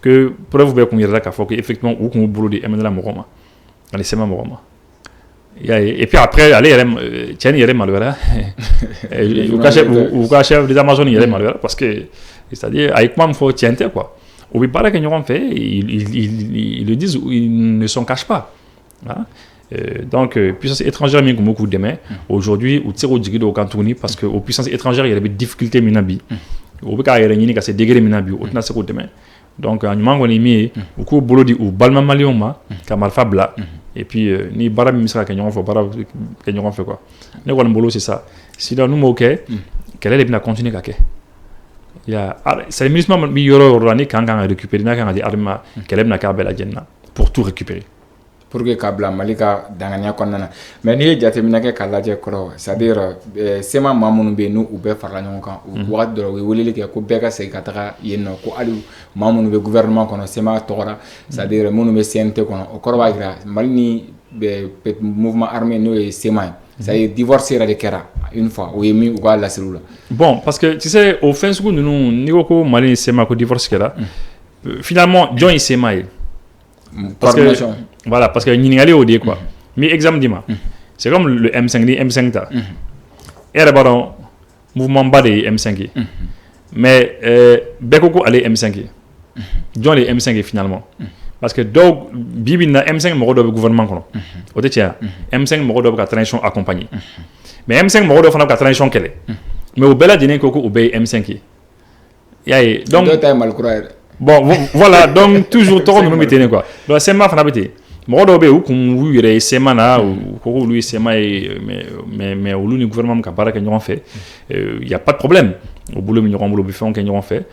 Speaker 2: que preuve be qu'on ira qu'afoko effectivement ou qu'on boulot de Emmanuel Moroma. Allez c'est ma Moroma. Et puis après, allez, tiens, il y a des malheureux. Ou chef des Amazones, il y a des malheureux. Parce que, c'est-à-dire, avec moi, il faut tiens, quoi. Au Bipara, qu'ils ont fait, ils le disent, ils ne s'en cachent pas. Donc, puissance étrangère, mais comme beaucoup demain, aujourd'hui, au tir au digide au Cantouni, parce qu'aux puissances étrangères, il y a des difficultés minabi. Au Bika, il y a des c'est degré minabi, au Tna Seko demain. Donc, en Numango, on est mis, au coup, Bolodi, ou Balma Malioma, Kamal Fabla. Et puis ni bara misra kenyon fo bara kenyon fait quoi ne wala mbolo c'est ça si dans nous moké quelle est bien continuer kake il y a c'est le ministre mi yoro rani quand récupérer na kan di arma quelle est ka bela jenna pour tout récupérer
Speaker 1: pour que kabla malika danganya konnana mais ni jate minake kala je koro c'est-à-dire sema mamunu be nu ube farla nyon kan ou wad do we wolele ke ko beka se kataka yenno ko ali mamunu be gouvernement kono sema tora c'est-à-dire munu be CNT kono o korwa gra malni be mouvement armé no e sema ça est divorcé de kera une fois ou yemi ou la cellule
Speaker 2: bon parce que tu sais au fin seconde nous niko mali sema ko divorce kera finalement John sema parce que voilà parce que n'y au quoi mais exemple dis-moi c'est comme le M5 ta era baron mouvement bas de M5 mais bekoko aller M5 John les M5 finalement parce que donc bibi na M5 mo do gouvernement kono o tetia M5 mo do ka transition accompagné mais M5 mo do fana ka transition kele mais au bela dinen koko obey M5 yaye donc bon voilà donc toujours tort nous mettez quoi donc c'est ma fana bete mo do be ou kum wure semana ou ko lui sema mais au l'uni gouvernement ka baraka ñon fait il y a pas de problème au boulot mi ñon boulot bi fon que ñon fait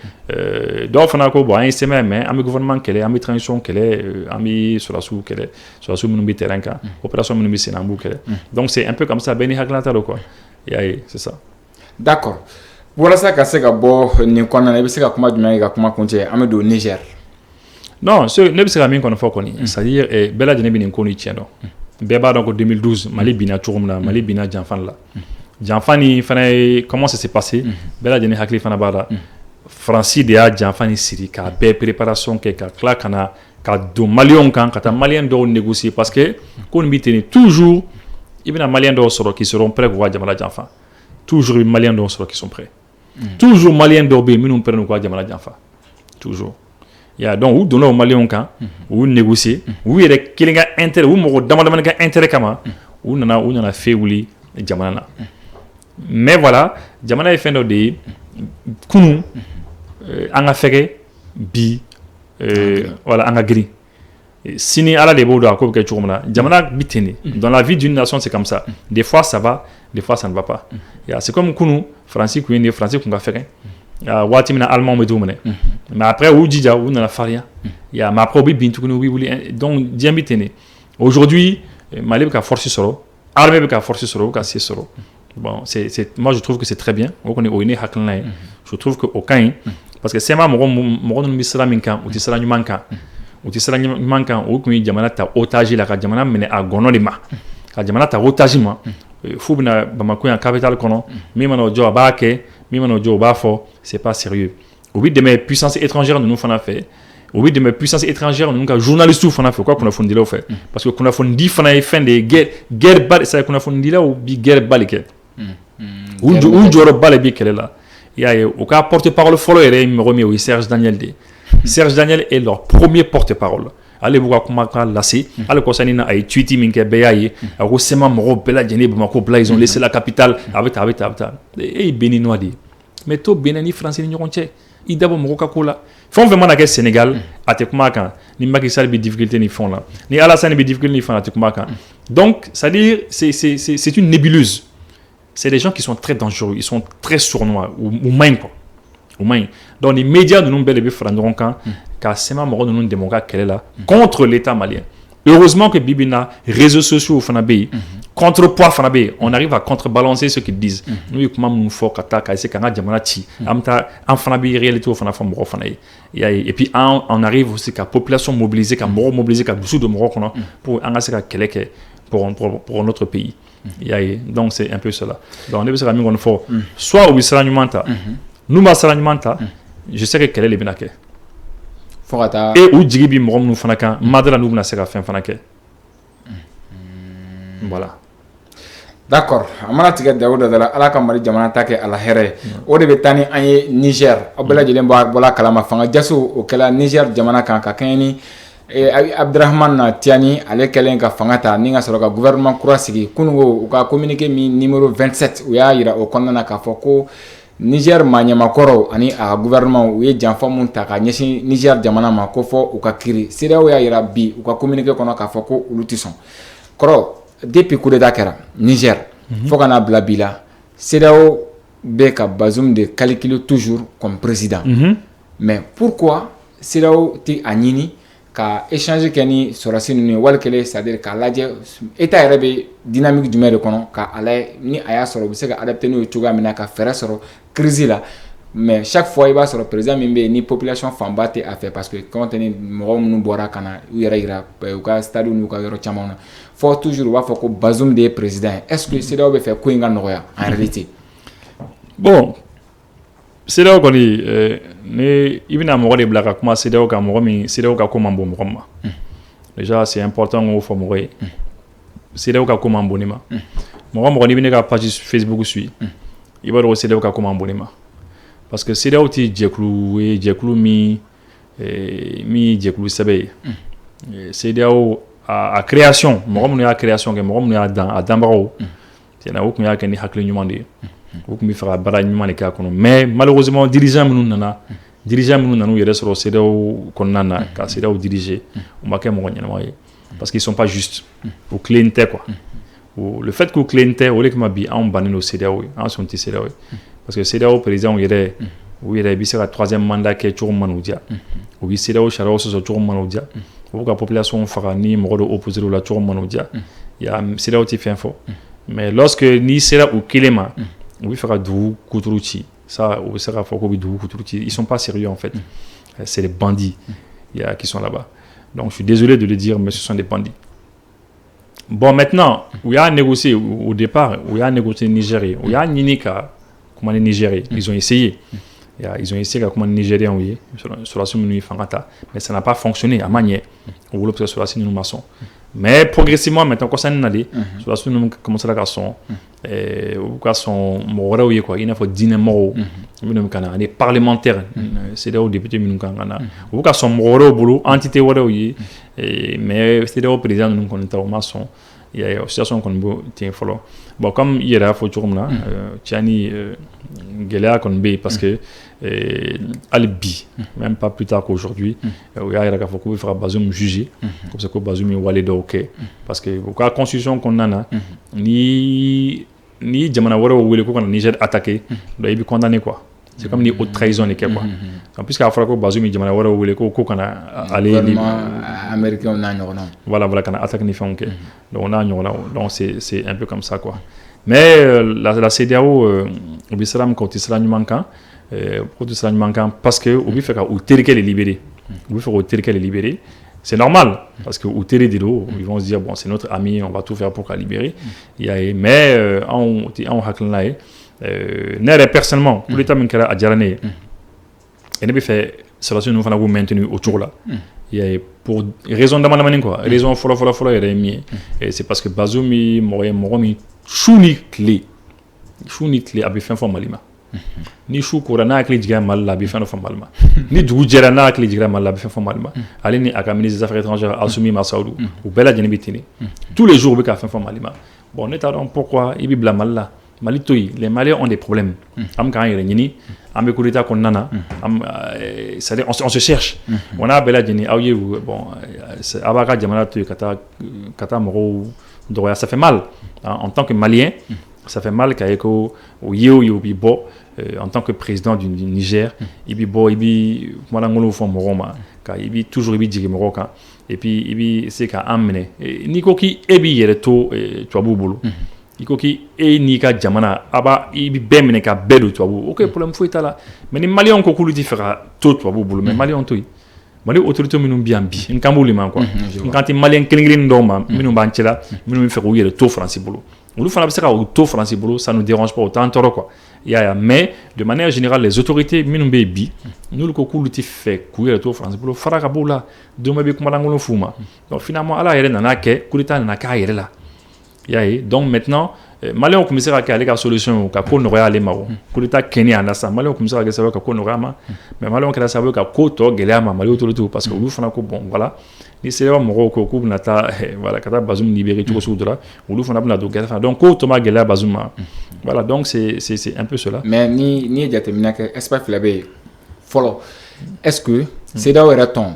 Speaker 2: do fana ko bon sema mais am gouvernement kele am transition kele am sur la sous kele sur la sous mi terrain ka opération mi mi senambu kele donc c'est un peu comme ça beni haklata quoi c'est ça
Speaker 1: d'accord voilà ça ka se ka bo ni konna be se ka kuma djuma ka kuma konte am do Niger
Speaker 2: non ce ne bisa min kono fokoni c'est-à-dire bela de ne bin ko ni tiendo be ba donc 2012 Mali bina tourumna Mali bina janfan la janfani fana comment ça s'est passé bela de ne hakli fana bada Francis de a janfani siri ka be préparation ke ka kla kana ka do malion kan ka ta malien do négocier parce que ko ni biteni toujours ibina malien do soro qui seront prêts pour jamala janfan toujours malien do soro qui sont prêts toujours malien do be minum prêts ko jamala janfan toujours il y a donc ou donner aux Maliens quand ou négocier ou il y a quelqu'un intérêt ou mo dama ka intérêt kama ou nana fait ouli jamana mais voilà jamana est fin de kunu anga feke bi voilà anga gri sini ala de bodo ko ke chumna jamana biteni dans la vie d'une nation c'est comme ça des fois ça va des fois ça ne va pas c'est comme kunu français ku ni français ku nga feke wati mina allemand me do mais après ou dija ou na la faria ya ma probi bintu no oui donc diambitene aujourd'hui Mali ka force soro armée ka force soro ka c'est soro Bon, moi je trouve que c'est très bien. Je trouve que aucun, parce que c'est ma mɔgɔ ninnu bɛ sira min kan u tɛ sira ɲuman kan u tɛ sira ɲuman kan o tun ye jamana ta otage la ka jamana minɛ a gɔnɔ de ma ka jamana ta otage ma f'u bɛna Bamako yan capitale kɔnɔ min mana o jɔ a b'a kɛ min mana o jɔ o b'a fɔ c'est pas sérieux u bɛ dɛmɛ puissance étrangère ninnu fana fɛ u bɛ dɛmɛ puissance étrangère ninnu ka journalistes fana fɛ u ka kunnafonidilaw fɛ parce que kunnafonidi fana ye fɛn de ye guerre ba c'est kunnafonidilaw bi guerre ba de kɛ u jɔyɔrɔba de bɛ kɛlɛ la i y'a ye u ka porte-parole fɔlɔ yɛrɛ ye mɔgɔ min ye o ye Serge Daniel de Serge Daniel est leur premier porte-parole ale b'u ka kumakan lase hali kɔsani na a ye tweet min kɛ bɛɛ y'a ye a ko sema mɔgɔw bɛɛ lajɛlen Bamako bila ils ont laissé la capitale a bɛ taa e ye béninois de ye mais to Benin ni France ni ɲɔgɔn cɛ i dabɔ mɔgɔ ka ko la fɛn o fɛn mana kɛ Sénégal a tɛ kuma a kan ni Macky Sall bɛ difficulté ni fɛnw la ni Alassane bɛ difficulté ni fɛn a tɛ kuma a kan donc c'est à dire c'est une nébuleuse. C'est des gens qui sont très dangereux, ils sont très sournois, ou même quoi. Donc les médias nous bel et bien fera ɲɔgɔn kan ka sema mɔgɔ ninnu dɛmɛ ka kɛlɛ la contre l'État malien. Heureusement que Bibina, réseaux sociaux fana bɛ yen, contrepoids fana bɛ yen, on arrive à contrebalancer ce qu'ils disent. Nous ye kuma minnu fɔ ka taa ka essayer k'an ka jamana ci, an bɛ taa an fana bɛ réalité fana fɔ mɔgɔ fana ye. Et puis on arrive aussi ka population mobiliser, ka mɔgɔ mobiliser, ka dusu don mɔgɔ kɔnɔ pour an ka se ka kɛlɛ kɛ pour notre pays. Donc c'est un peu cela. Donc on est sur la même fois. Soit au Israël nous Israël je sais que quelle est les benake. Et où Djibi Morom nous fanaka, Madela nous na sera fin fanake. Voilà.
Speaker 1: D'accord. Amana tigɛ Dawuda dala ala ka Mali jamana ta kɛ ala hɛrɛ o de bɛ taa ni an ye Niger aw bɛɛ lajɛlen bɔla kalama fanga jaso o kɛla Niger jamana kan ka kɛɲɛ ni Abdrahman Tiani ale kɛlen ka fanga ta ni ka sɔrɔ ka gouvernement kura sigi kunungo u ka communiqué min numéro 27 u y'a yira o kɔnɔna na k'a fɔ ko Niger maaɲɛmakɔrɔw ani a gouvernement u ye janfa mun ta ka ɲɛsin Niger jamana ma ko fɔ u ka kiri CEDEAO y'a yira bi u ka communiqué kɔnɔ k'a fɔ ko olu tɛ sɔn kɔrɔ depuis coup d'état kɛra Niger fo ka n'a bila bi la CEDEAO bɛ ka Bazoum de calculer toujours comme président mais pourquoi CEDEAO tɛ a ɲini ka échanger kɛ ni sɔrɔsi ninnu ye wali kelen c'est-à-dire k'a lajɛ état yɛrɛ bɛ dynamique jumɛn de kɔnɔ ka a lajɛ ni a y'a sɔrɔ u bɛ se ka adapter n'o ye cogoya min na ka fɛɛrɛ sɔrɔ crise la mais chaque fois i b'a sɔrɔ président min bɛ yen ni population fanba tɛ a fɛ parce que compte tenu mɔgɔ minnu bɔra ka na u yɛrɛ yira u ka stade n'u ka yɔrɔ caman na fɔ toujours u b'a fɔ ko Bazoum de ye président ye est-ce que CEDEAO bɛ fɛ ko in ka nɔgɔya en réalité.
Speaker 2: Bon. CEDEAO kɔni ni i bɛna mɔgɔ de bila ka kuma CEDEAO kan mɔgɔ min CEDEAO ka ko man bon mɔgɔ ma déjà c'est important k'o fɔ mɔgɔ ye CEDEAO ka ko man bon ne ma mɔgɔ n'i bɛ ne ka page Facebook suit i b'a dɔn ko CEDEAO ka ko man bon ne ma parce que CEDEAO tɛ jɛkulu ye jɛkulu min jɛkulu sɛbɛ ye CEDEAO a création mɔgɔ minnu y'a création kɛ mɔgɔ minnu y'a dan a danbagaw tiɲɛna o tun y'a kɛ ni hakili ɲuman de ye o tun bɛ fɛ ka baara ɲuman de k'a kɔnɔ mais malheureusement dirigeant minnu nana u yɛrɛ sɔrɔ CEDEAO kɔnɔna na ka CEDEAO diriger u ma kɛ mɔgɔ ɲɛnama ye parce qu'ils sont pas justes u tilen tɛ quoi le fait que u tilen tɛ o de kama bi anw bannen don CEDEAO ye an sɔn tɛ CEDEAO ye parce que CEDEAO président u yɛrɛ i bɛ se ka troisième mandat kɛ cogo min mana u diya u bɛ CEDEAO sariyaw sɔsɔ cogo min mana u diya u b'u ka population faga ni mɔgɔ dɔ opposé u la cogo min mana u diya CEDEAO tɛ fɛn fɔ mais lorsque n'i sera u kelen ma u bɛ fɛ ka dugu kuturu ci ça on sait qu'il faut ils sont pas sérieux en fait c'est des bandits qui sont là-bas donc je suis désolé de le dire mais ce sont des bandits bon maintenant où il y a négocié au départ où il y a négocié Nigeria où il y a Ninika comment les Nigériens ils ont essayé comment les Nigériens oui sur la suite mais ça n'a pas fonctionné à manière on voulait que sur la suite nous maçons mais progressivement maintenant quand ça n'est allé sur la suite nous commençons à garçon ou quoi son moro ou quoi il n'a pas dynamo nous kana les parlementaires c'est des députés nous kana ou quoi son moro boulot entité waro mais c'est des présidents nous connaissons au maçon il y a une situation qu'on peut tenir follow bon comme il y a faut toujours là tiani gelea qu'on bé parce que alibi même pas plus tard qu'aujourd'hui il y a la faut que faire Bazoum juger comme ça que Bazoum est walé de OK parce que la constitution qu'on a ni jamana wara wele ko kana Niger attaqué do il condamné quoi c'est comme ni haute trahison et quoi en plus qu'à fois que Bazoum jamana wara wele ko kana aller américain on a voilà kana attaquer ni fait OK donc on a donc c'est un peu comme ça quoi Mais la CEDEAO, au Bissalam, quand il sera manquant, parce que au fait qu'au Téré les libérer, au fait qu'au Téré les libérer, c'est normal parce que au Téré de l'eau, ils vont se dire bon c'est notre ami, on va tout faire pour la libérer. Mais en haklan là, personnellement, pour l'état même qu'elle a Djarané, et ne fait cela nous va vous maintenir autour là. Pour raison d'amendement quoi, raison folle et c'est parce que Bazoum Moromi chouni clé abi fin formalima. Ni chou korana clé diga mal la bi fin formalima. Ni djoujera na clé diga mal la bi fin formalima. Allez ni aka ministre des affaires étrangères Assoumi Massaoudou ou Bella Djenibitini. Tous les jours be fin formalima. Bon, on est alors pourquoi il bla mal là. Malitoy, les Maliens ont des problèmes. Am quand il ni am écoutita qu'on nana, on se cherche. On a Bella Djeni, bon, Abaka Djamana tu kata moro doya, ça fait mal en tant que Malien. Ça fait mal qu'à Eko ou Yo Bibo en tant que président du Niger, Ibibo Ibi Malangolo font moroma, car Ibi toujours Ibi digi moroka et puis Ibi c'est qu'à amener. Niko ki Ebi yereto tu abubulu. Ikoki e ni ka jamana aba ibi bemene ka bedu to abu ok problème fo itala mais ni malien ko kulu différa to abu bulu mais malien to mali autorité minum bien bi nkambuli man quoi quand malien klingrin ndoma minum banchela minum fe ko yere to français bulu ou fana bsaka to français bulu ça nous dérange pas autant toro quoi mais de manière générale les autorités minum be bi nous ko kulu ti fait ko yere to français bulu faraka bula de mabe ko malangolo fuma donc finalement ala yere nana ke kulita nana ka yere là. Donc maintenant, Malien commence à aller à la solution qu'on aurait à l'émaro. Pour l'état Kenya, Malien commence à savoir qu'on aurait mais Malien qui a savoir qu'on aurait Malien tout parce que nous faisons bon voilà. Les séries moro ko nata voilà kata Bazoum libéré tout sur là. Nous faisons na do donc ko Thomas Gela Bazoum. Voilà donc c'est un peu cela.
Speaker 1: Mais ni déterminé que espace flabé follow. Est-ce que c'est là où est ton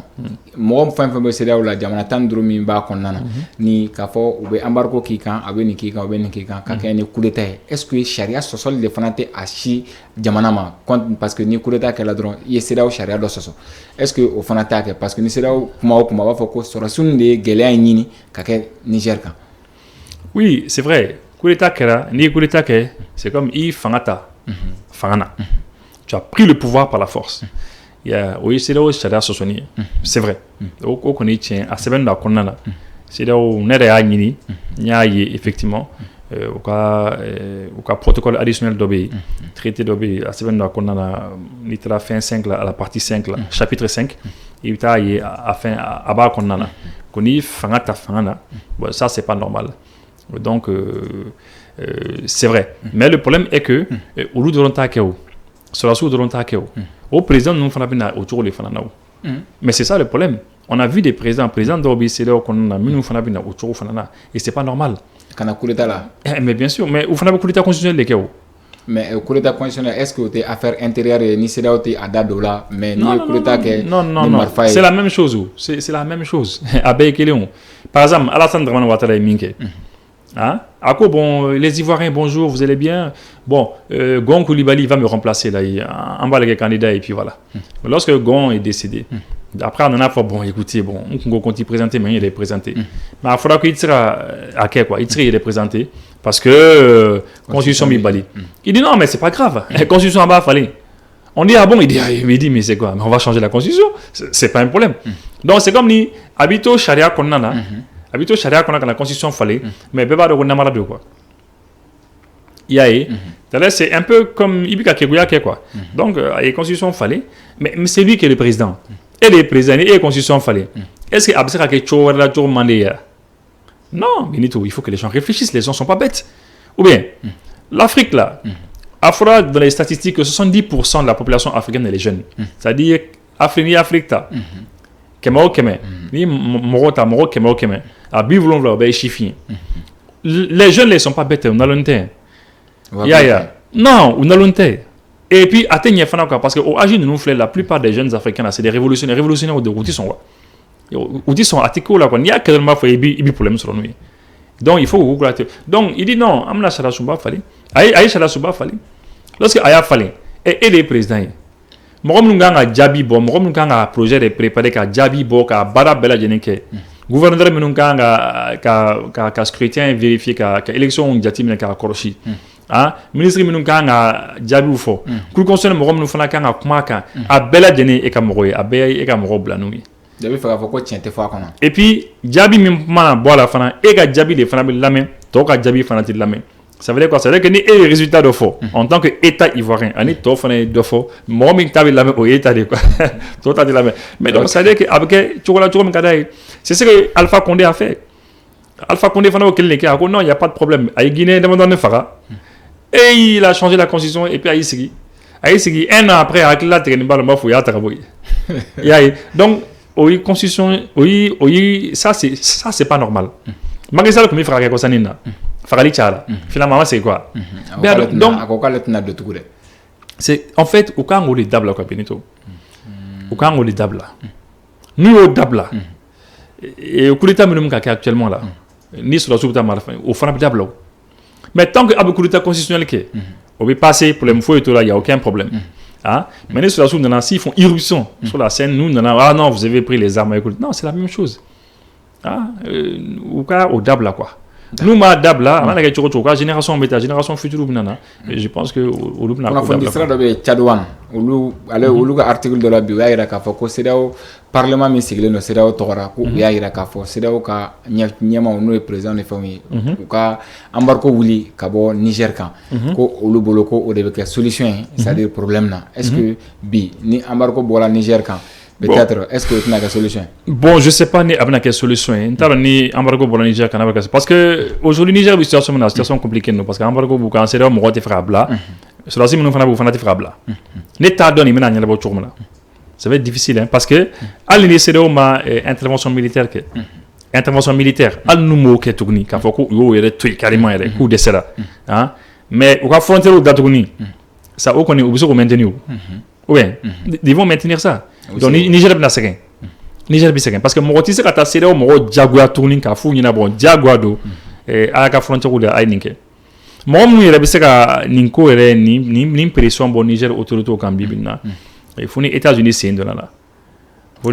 Speaker 1: moi enfin c'est là où la jamana tandro mi ba konnana ni ka fo ube embargo ki kan abe ni ki kan ka ni coup d'état est-ce que charia social de fanate achi jamana ma parce que ni coup d'état que la dron c'est là où charia do soso est-ce que au fanata que parce que ni c'est là où kuma ba fo ko solution de gelea nyini ka ke Niger kan
Speaker 2: oui c'est vrai coup d'état que là ni coup d'état que c'est comme i fangata fangana tu as pris le pouvoir par la force. Oui, c'est là où Sharia se soigne. C'est vrai. Au qu'on tient à Seben da Konana. C'est là où on est à Nini, effectivement, au cas protocole additionnel d'obéir, traité d'obéir à Seben da Konana, littéra fin 5 à la partie 5, chapitre 5, et à fin à bas Konana. Koni fangata fangana, ça c'est pas normal. Donc, c'est vrai. Mais le problème est que, au lieu de l'ontakeo, sur la source de l'ontakeo, au président, nous faisons autour des fananao. Mais c'est ça le problème. On a vu des présidents d'Obi, c'est là qu'on a mis nous faisons autour des fanana. Et c'est pas normal.
Speaker 1: Quand on a coup d'état là.
Speaker 2: Mais bien sûr, mais vous faites un coup d'état constitutionnel lesquels.
Speaker 1: Mais coup d'état constitutionnel, est-ce que tu affaires intérieures et ni c'est là où tu as là, mais ni coup d'état que
Speaker 2: non. C'est la même chose. C'est la même chose. Par exemple, Alassane Dramane Ouattara et Minke. Hein? Bon, les Ivoiriens, bonjour, vous allez bien? Bon, Gon Koulibaly va me remplacer là, en bas les candidats et puis voilà. Lorsque Gon est décédé, après on en a fait, bon, écoutez, bon, on continue de présenter, mais il est présenté. Mais il faudra qu'il sera à quel quoi? Il est présenté parce que Constitution Bibali. Il dit non, mais c'est pas grave, Constitution en bas, fallait. On dit ah bon, il dit mais c'est quoi? Mais on va changer la Constitution, c'est pas un problème. Donc c'est comme ni habito charia qu'on a. Habituellement, charia qu'on a la constitution fallait, mais bébé de on a malade quoi. C'est un peu comme Ibika Keguya quoi. Donc la constitution fallait, mais c'est lui qui est le président. Et les présidents et la constitution fallait. Est-ce que Absera que tu la tour mandé? Non, Benito, il faut que les gens réfléchissent. Les gens sont pas bêtes. Ou bien l'Afrique là, Afra dans les statistiques, 70% de la population africaine est les jeunes. C'est-à-dire Afrique ta. Ni morota moro keme abi voulons voir ben chiffin les jeunes ne sont pas bêtes on a longtemps non on a longtemps et puis atteignent fana parce que au âge nous fait la plupart des jeunes africains c'est des révolutionnaires de route sont où sont articles là quoi il y a carrément fait ibi problème sur nous donc il faut donc il dit non amna shala suba fali ay shala suba fali lorsque aya fali et les présidents Mogom Nunganga Jabi Bo, Mogom Nunganga projet de préparer ka Jabi Bo, ka Bara Bella Jeneke. gouverneur minnu kan ka scrutin vérifier ka élection jateminɛ ka kɔlɔsi ministre minnu kan ka jaabiw fɔ cour constitutionnel mɔgɔ minnu fana kan ka kuma kan a bɛɛ lajɛlen e ka mɔgɔ ye a bɛɛ ye e ka mɔgɔ bila n'u ye
Speaker 1: jaabi fɛ k'a fɔ ko tiɲɛ tɛ fɔ a kɔnɔ
Speaker 2: et puis jaabi min mana bɔ a la fana e ka jaabi de fana bɛ lamɛn tɔw ka jaabi fana tɛ lamɛn ça veut dire quoi? Ça veut dire que ni e ye résultat dɔ fɔ en tant que état ivoirien ani tɔw fana ye dɔ fɔ mɔgɔ min ta bɛ lamɛn o ye état de quoi tɔw ta tɛ lamɛn mais donc ça veut dire que a bɛ kɛ cogo la cogo min ka d'a ye c'est ce que Alpha Condé a fait Alpha Condé fana y'o kelen de kɛ a ko non il y a pas de problème a ye Guinée damadɔ de faga et il a changé la constitution et puis a y'i sigi un an après a hakili la tigɛ nin ba la n b'a fɔ o y'a ta ka bɔ yen i y'a ye donc o ye constitution o ye ça c'est pas normal Macky Sall tun bɛ faga kɛ kɔsa nin na fagali cayara finalement a ma segin quoi
Speaker 1: donc a ko k'ale tɛna don tugun dɛ
Speaker 2: c'est en fait u kan k'o de dabila quoi Benito u kan k'o de dabila n'u y'o dabila coup d'état minnu ka kɛ actuellement là ni sɔrɔdasiw bɛ taa marifa o fana bɛ dabila mais tant que a bɛ coup d'état constitutionnel kɛ o bɛ passer problème foyi t'o la il y a aucun problème mais les sous s'ils font irruption sur la scène, nous, ah non, vous avez pris les armes. Non, c'est la même chose. Ou cas au dabla quoi. Nous, ma dabla, on a la génération bêta, génération future, je pense que au loup n'a
Speaker 1: pas. On a fait des Tchadouan, au loup article de la Bible, il y a qu'à faire c'est au Parlement, mais c'est le CEDAO Tora, il y a qu'à faire c'est au cas Niama, nous est présent les familles, ou cas embarco Wuli, Kabo, Niger, ko au loup boloko, au début que solution, c'est-à-dire problème là. Est-ce que bi ni embarco bola Niger quand peut-être, est-ce que tu as une solution?
Speaker 2: Bon, je ne sais pas ni quelle solution. Ni embargo pour le Niger, parce que aujourd'hui Niger est une situation compliquée, parce que embargo pour quand c'est un mot frappable, cela c'est mon fanat pour frappable. N'État donne maintenant la voiture là. Ça va être difficile, parce que à l'INSEO ma intervention militaire que intervention militaire, à nous mots que tourni, quand faut qu'on y ait tout carrément y coup de cela, mais au cas frontière ou d'atourni, ça au qu'on est obligé de maintenir. Oui, ils vont maintenir ça. Donc Niger bina sɛgɛn Niger bi sɛgɛn parce que mɔgɔ tɛ se ka taa CEDEAO mɔgɔ jagoya tuguni k'a f'u ɲɛna bon jagoya don a y'a ka frontière de a ye nin kɛ mɔgɔ minnu yɛrɛ bɛ se ka nin ko yɛrɛ nin pression bɔ Niger autorités kan bi na fo ni États-Unis sen donna la fo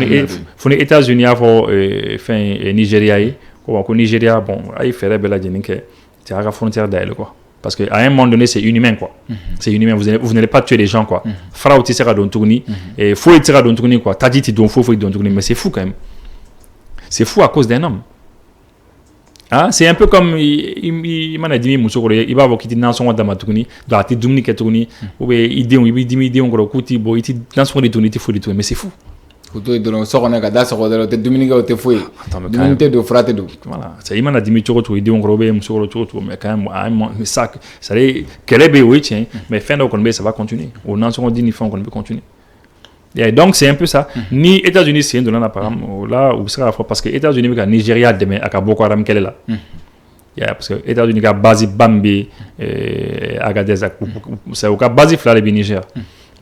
Speaker 2: ni États-Unis y'a fɔ fɛn Nigeria ye ko Nigeria bon a ye fɛɛrɛ bɛɛ lajɛlen kɛ cɛ a ka frontière dayɛlɛ quoi. Parce qu'à un moment donné, c'est inhumain, quoi. C'est inhumain. Vous n'allez pas tuer les gens, quoi. Frau Tissera Dontouni, et Fou Tissera Dontouni, quoi. T'as dit, tu donnes Fou Dontouni, mais c'est fou quand même. C'est fou à cause d'un homme. C'est un peu comme il m'a dit, il va avoir quitté dans son Damatouni, dans la tête d'Oumni Katouni, ou bien il dit, on va couper, il dit, dans son Dontouni, il faut le tuer, mais c'est fou.
Speaker 1: Voilà,
Speaker 2: ça y m'a dit tu mais quand même ça mais fin de ça va continuer on a dit ni qu'on peut continuer et donc c'est un peu ça ni États-Unis c'est de là où sera parce que États-Unis avec Nigeria demain à Boko Haram quelle est là parce que États-Unis a basé Bambi Agadez c'est au cas basé Flare Niger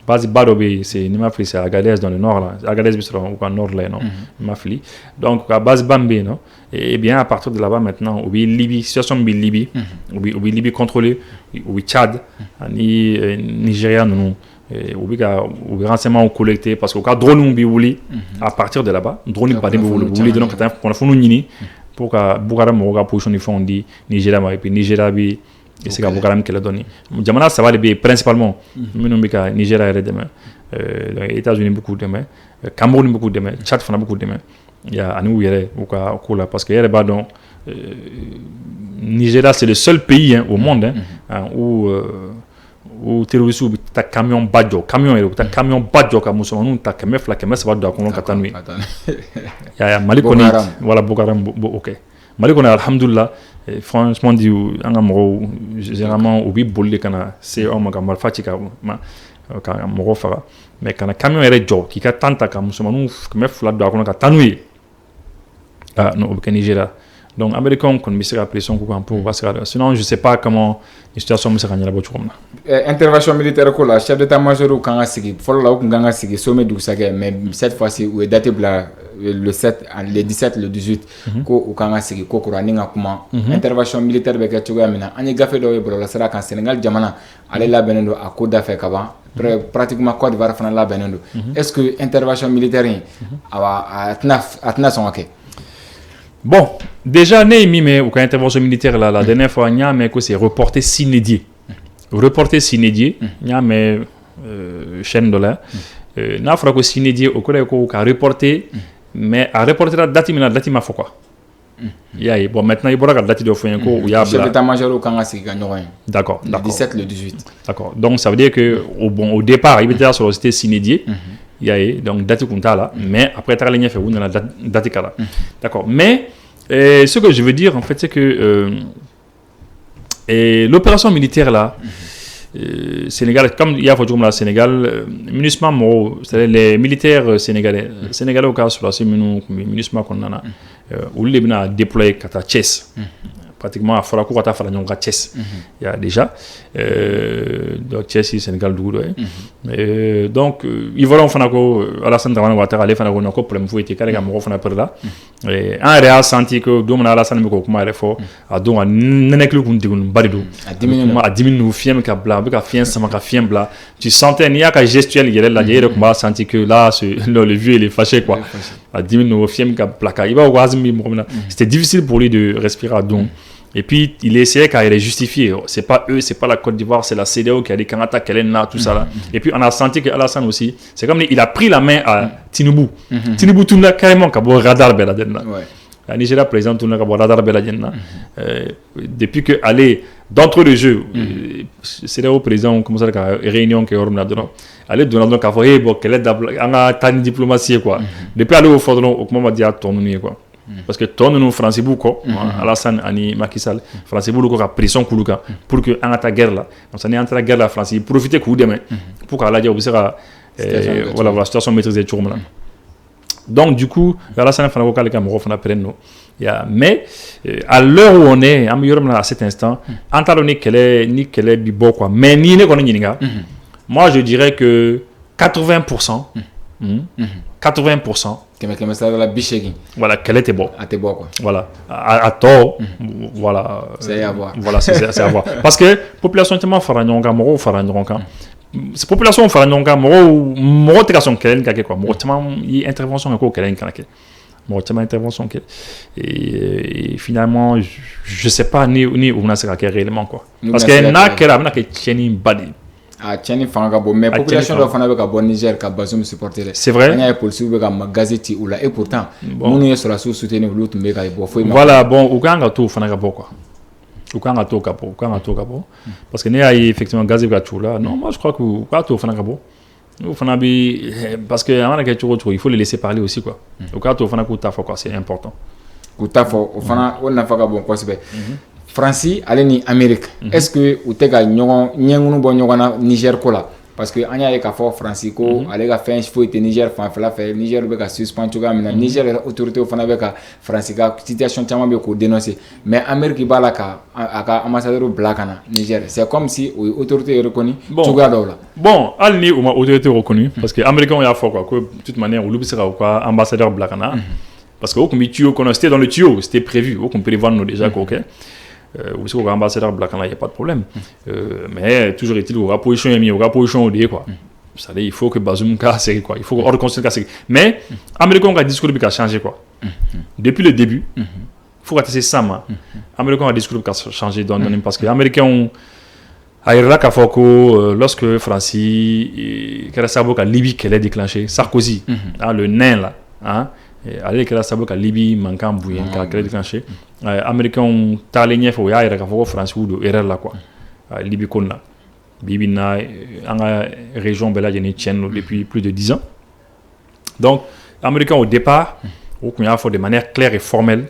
Speaker 2: Basi Badobe, c'est Nimafli, c'est Agadez dans le nord là. Agadez sera au nord là, non. Nimafli. Donc à base Bambé, non. Et bien à partir de là-bas maintenant, au Libye, situation de Libye, au Libye contrôlée, au Tchad, ni Nigeria, non. Au renseignement collecté parce qu'au cas drone on biwouli à partir de là-bas, drone pas de biwouli, donc on a fait nous nini pour que Boukhara Moga position du fond dit Nigeria et puis Nigeria bi et c'est Boko Haram qui l'a donné. Jamana ça va les principalement Minobika Nigeria et demain États-Unis beaucoup demain Cameroun beaucoup demain Tchad fana beaucoup demain il y a anou yere ou ka parce que yere ba donc Nigeria c'est le seul pays au monde où terroriste ou ta camion badjo camion ka musulmanu ta kemé fla kemé ça va do ko ka tanui ya Mali koni voilà Boko Haram OK Mali koni alhamdulillah franchement dit anga mo généralement obi bolé kana c'est on ma malfati ka mo fara mais kana camion ere jo ki ka tanta ka musulmanu kemé fla do ko ka tanui no au Nigeria donc américain qu'on mise la pression pour passer sinon je sais pas comment la situation me sera la voiture
Speaker 1: intervention militaire ko la chef d'état-major ou kan sigi folo la ko kan sigi sommet du saga mais cette fois-ci où est daté le 7 le 17 le 18 ko ou kan sigi ko ko raninga kuma intervention militaire be ka tuga mina ani gafe do yebro la sara kan Sénégal jamana ale la benendo a ko da fe kaba pratiquement Côte d'Ivoire fana la benendo est-ce que intervention militaire atna son ok
Speaker 2: Bon, déjà, mais ou intervention militaire la dernière fois, mais que c'est reporté s'inédié. Reporté s'inédié, mais chaîne de là. N'a pas que s'inédié au collège qu'on a reporté, mais à reporter la date, date ma quoi. Bon, maintenant il y a la date de fin où il y a
Speaker 1: chef d'état-major au Kanga c'est gagné.
Speaker 2: D'accord.
Speaker 1: Le 17, le 18.
Speaker 2: D'accord. Donc ça veut dire que au départ, il était sur le site s'inédié. Donc date compta là, mais après tu as la fait où la date là. D'accord. Mais ce que je veux dire en fait c'est que l'opération militaire là, Sénégal, comme il y a le Sénégal, c'est-à-dire les militaires sénégalais au cas sur la MINUSMA qu'on a, où ils ont déployé Kata Thiès. Pratiquement à Forakou Kata Faranyon Thiès. Il y a déjà donc Thiès Sénégal Doudou. Donc ils vont faire Alassane Dramane Ouattara aller faire un problème vous était carré à Moro fana perla. Un réel senti que Domana Alassane Meko kuma il faut à donc neneklu kundigun barido à 10 minutes fiem ka bla ka fien sama ka fien bla tu sentais il y a ka gestuel il y a là il y a kuma senti que là le vieux il est fâché quoi à 10 minutes fiem ka plaka il va c'était difficile pour lui de respirer donc. Et puis, il essayait qu'à les justifier. C'est pas eux, c'est pas la Côte d'Ivoire, c'est la CEDEAO qui a dit Kanata, Kelena, tout ça là. Et puis, on a senti qu'Alassane aussi, c'est comme il a pris la main à Tinubu. Tinubu tourne carrément comme radar Beladena. La Nigeria présente tourne comme radar Beladena. Depuis que aller d'entre les jeux, CEDEAO président, comme ça, réunion qui est hors de aller donner donc à voir, quelle est la diplomatie quoi. Depuis aller au fond, au moment de dire tourner quoi. Parce que ton nous français beaucoup Alassane ani Macky Sall français beaucoup a pression kuluka pour que en ta guerre là on s'en est entre la guerre la France profiter coup demain pour qu'à la dia observa voilà la situation maîtrisée tout là donc du coup Alassane fana vocal Cameroun fana prenne mais à l'heure où on est à cet instant antaloni qu'elle est bibo quoi mais ni ne connaît ni moi je dirais que 80% 80% voilà, qu'elle était bon.
Speaker 1: À tes bois quoi.
Speaker 2: Voilà, à tort. Voilà.
Speaker 1: C'est à voir.
Speaker 2: Voilà, c'est à voir. Parce que population tellement faranyonga, moro faranyonga. C'est population faranyonga, moro tegation kelen kake quoi. Moro tellement y intervention ko kelen kake. Moro tellement intervention que et finalement je sais pas ni où on a ce réellement quoi. Parce que na kera na ke cheni badi.
Speaker 1: Ah tiens fanga bon mais population de fana ka bon Niger ka Bazoum supporter
Speaker 2: c'est vrai
Speaker 1: il y a police be ka magazeti ou là et pourtant on est sur la source soutenir l'autre mais ka bo foi
Speaker 2: voilà bon ou kanga to fana ka quoi ou kanga to parce que né effectivement gazé ka là non moi je crois que ka to fana ka bo ou fana bi parce que avant que il faut les laisser parler aussi quoi ou ka to fana ko ta quoi c'est important
Speaker 1: ko ta fo o fana on na faka bon quoi c'est France ale ni Amérique est-ce que ou te ka ɲɔgɔn ɲɛŋunu bɔ ɲɔgɔn na Niger ko la parce que an y'a ye k'a fɔ France ko ale ka fɛn foyi tɛ Niger fanfɛla fɛ Niger bɛ ka suspend cogoya min na Niger yɛrɛ autorité fana bɛ ka France ka situation caman bɛ k'o dénoncer mais Amérique b'a la ka a ka ambassadeur bila ka na Niger c'est comme si o ye autorité reconnu cogoya dɔw la
Speaker 2: bon hali ni o ma autorité reconnu parce que américains y'a fɔ quoi que de toute manière olu bɛ se ka u ka ambassadeur bila ka na parce que o kun bɛ tuyau kɔnɔ c'était dans le tuyau c'était prévu o kun prévoit déjà k'o kɛ ou si on ambassadeur black il n'y a pas de problème mais toujours est-il au rapprochement au rapprochement de quoi ça il faut que Bazoum casse quoi il faut que ordre constitutionnel casse mais américain a discours qui a changé quoi depuis le début il faut que c'est ça américain a discours qui a changé parce que américain a là qu'à faut que lorsque Francis qu'elle a que Libye qu'elle a déclenché Sarkozy le nain là hein allez que la sabo ka Libye manquant bouillant qu'elle a déclenché américain talenye fo ya ira ka fo France ou erreur là quoi Libye konna bibi na en région bela jeni tienne depuis plus de 10 ans donc américain au départ au qu'on faut de manière claire et formelle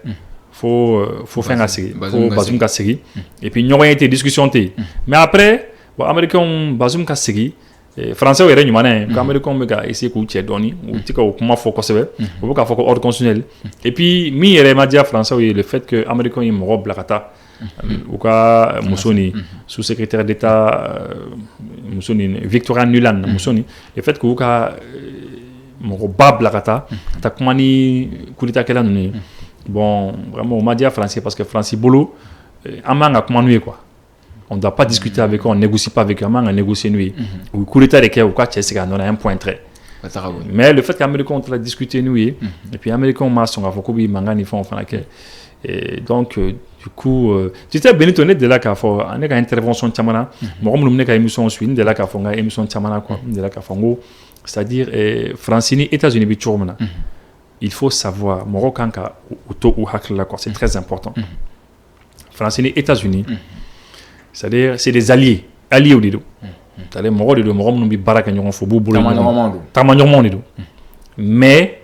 Speaker 2: faut faire la série faut Bazoum ka série et puis il n'y aurait été discussion mais après américain Bazoum ka série français ou réunion mané quand américain me ga essayer ko tie doni ou tika ko comment faut conserver ou ka faut ordre constitutionnel et puis mi ere madia français le fait que américain il me robe la kata ou ka Moussoni sous-secrétaire d'état Moussoni Victoria Nuland Moussoni le fait que ou ka mo robe la kata ta komani kulita kala nuni bon vraiment madia français parce que français boulot amanga komanu quoi. On ne doit pas discuter avec eux, on ne négocie pas avec eux, on négocie nuit. Ou coup d'état de ou quoi, c'est un point très. Mais le fait qu'Américains ont discuté nous et puis Américains m'a son avocat mangani font enfin et donc du coup tu sais Benito net de là qu'a fait on est intervention chamana moi comme nous ka émission suite de là qu'a fait émission chamana quoi de là qu'a fait c'est-à-dire Francini États-Unis bi chomana il faut savoir Marocain ka auto ou hakla quoi c'est très important Francini États-Unis c'est-à-dire c'est des alliés au dido c'est-à-dire Maroc de Maroc nous bi baraka ñon fo bu tamañormo dido mais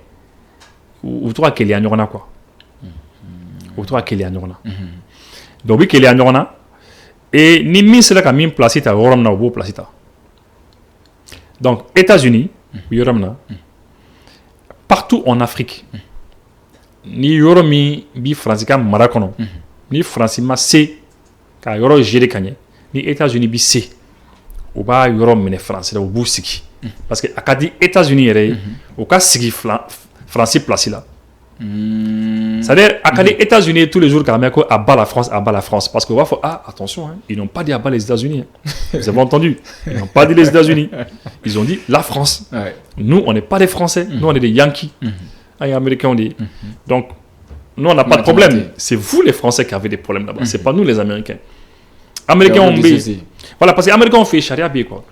Speaker 2: ou toi qu'il y a ñona quoi ou toi qu'il y a ñona donc oui qu'il y a ñona et ni min c'est là ka min place ta woram na bo place ta donc États-Unis yoram na partout en Afrique ni yoromi bi France ka marakono ni France ma C ka yoro géré kanye ni États-Unis bi C ou ba yorom mine France là au bousiki parce que akadi États-Unis yere au ka sigi France place là c'est-à-dire akadi États-Unis tous les jours quand même à bas la France parce que faut attention hein, ils n'ont pas dit à bas les États-Unis hein. Vous avez entendu, ils n'ont pas dit les États-Unis, ils ont dit la France. Nous on n'est pas des Français, nous on est des Yankees. Les Américains on dit. Donc nous on n'a pas de problème, c'est vous les Français qui avez des problèmes là-bas, c'est pas nous les Américains. Américains ont voilà parce que les Américains ont fait charia B quoi.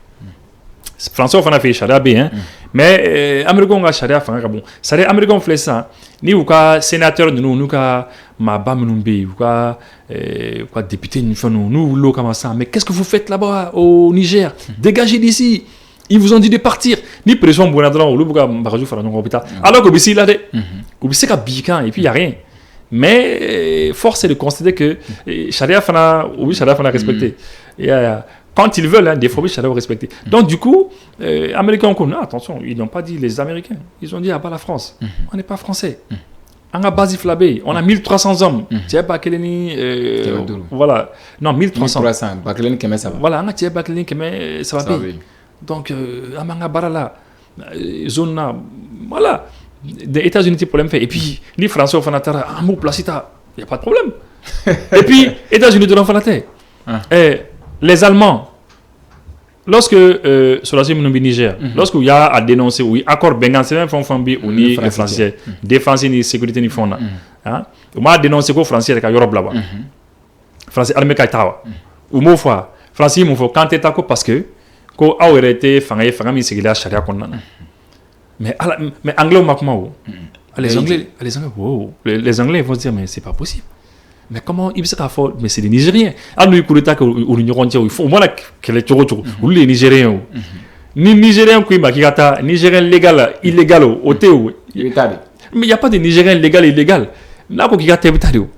Speaker 2: Français on a fait charia B hein. Mais Américains ont charia enfin bon. Ça les Américains ont fait ça. Ni ou ka sénateur de nous ka maba menumbe ou ka député nous l'eau comme ça. Mais qu'est-ce que vous faites là-bas au Niger? Dégagez d'ici. Ils vous ont dit de partir. Ni pression bonadran ou le buka baraju fara non hôpital. Alors que ici là de ici ka bikan et puis il y a rien. Mais force est de constater que charia fana respecté. Quand ils veulent, hein, des fois, ils doivent respecter. Donc, du coup, Américains ont connu. Attention, ils n'ont pas dit les Américains. Ils ont dit à bas la France. On n'est pas français. On a Basif Labé. On a 1300 hommes. Tiens, Bakeleni. Voilà. Non, 1300. 1300.
Speaker 1: Bakeleni Kemé, ça va.
Speaker 2: Voilà, on a Tiens, Bakeleni Kemé, ça va bien. Donc, Amanga Barala, zone. Voilà. Des États-Unis, c'est problème fait. Et puis, les Français ont fait un mot placita. Il n'y a pas de problème. Et puis, États-Unis de l'enfant les Allemands, lorsque sur la zone du Niger, lorsqu'il y a à dénoncer, oui, accord Bengan, c'est même Fonfambi ou ni les Français, défense ni sécurité ni fond. On a dénoncé que Français avec Europe là-bas. Français armé Kaitawa. Ou mon foi, Français mon foi quand t'es d'accord parce que quand a été fangé c'est la charia qu'on a. Mais anglais au makmao. Les Anglais vont se dire mais c'est pas possible. Mais comment ils se font? Mais c'est des Nigériens. Ah nous coup d'état au l'Union européenne il faut au moins que les toro ou les Nigériens. Ni Nigériens qui makigata Nigérien légal illégal au théo. Mais il y a pas de Nigérien légal illégal. Là pour qui gata bitadio.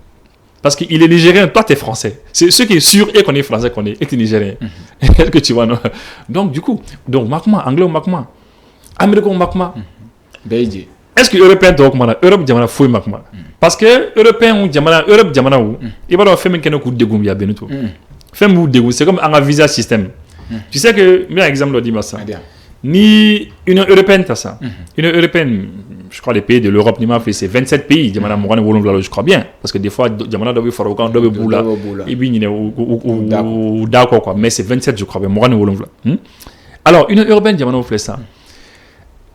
Speaker 2: Parce qu'il est Nigérien, toi tu es français. C'est ce qui est sûr et qu'on est français qu'on est Nigérien. Est-ce que tu vois non? Donc du coup, donc makma anglais makma. Américain makma.
Speaker 1: Beiji.
Speaker 2: Est-ce que Européen donc mana Europe jamana fouille makma? Parce que Européens ou Europe jamana ou il va faire quelque chose de goumia Benito. Faire ou de c'est comme un visa système. Tu sais que bien exemple le dit ça. Ni Union européenne t'as ça. Union européenne, je crois les pays de l'Europe ni fait c'est 27 pays jamana morane wolongla je crois bien parce que des fois jamana doit faire aucun doit boula et bien ou d'accord quoi mais c'est 27 je crois bien morane wolongla. Alors Union européenne jamana fait ça.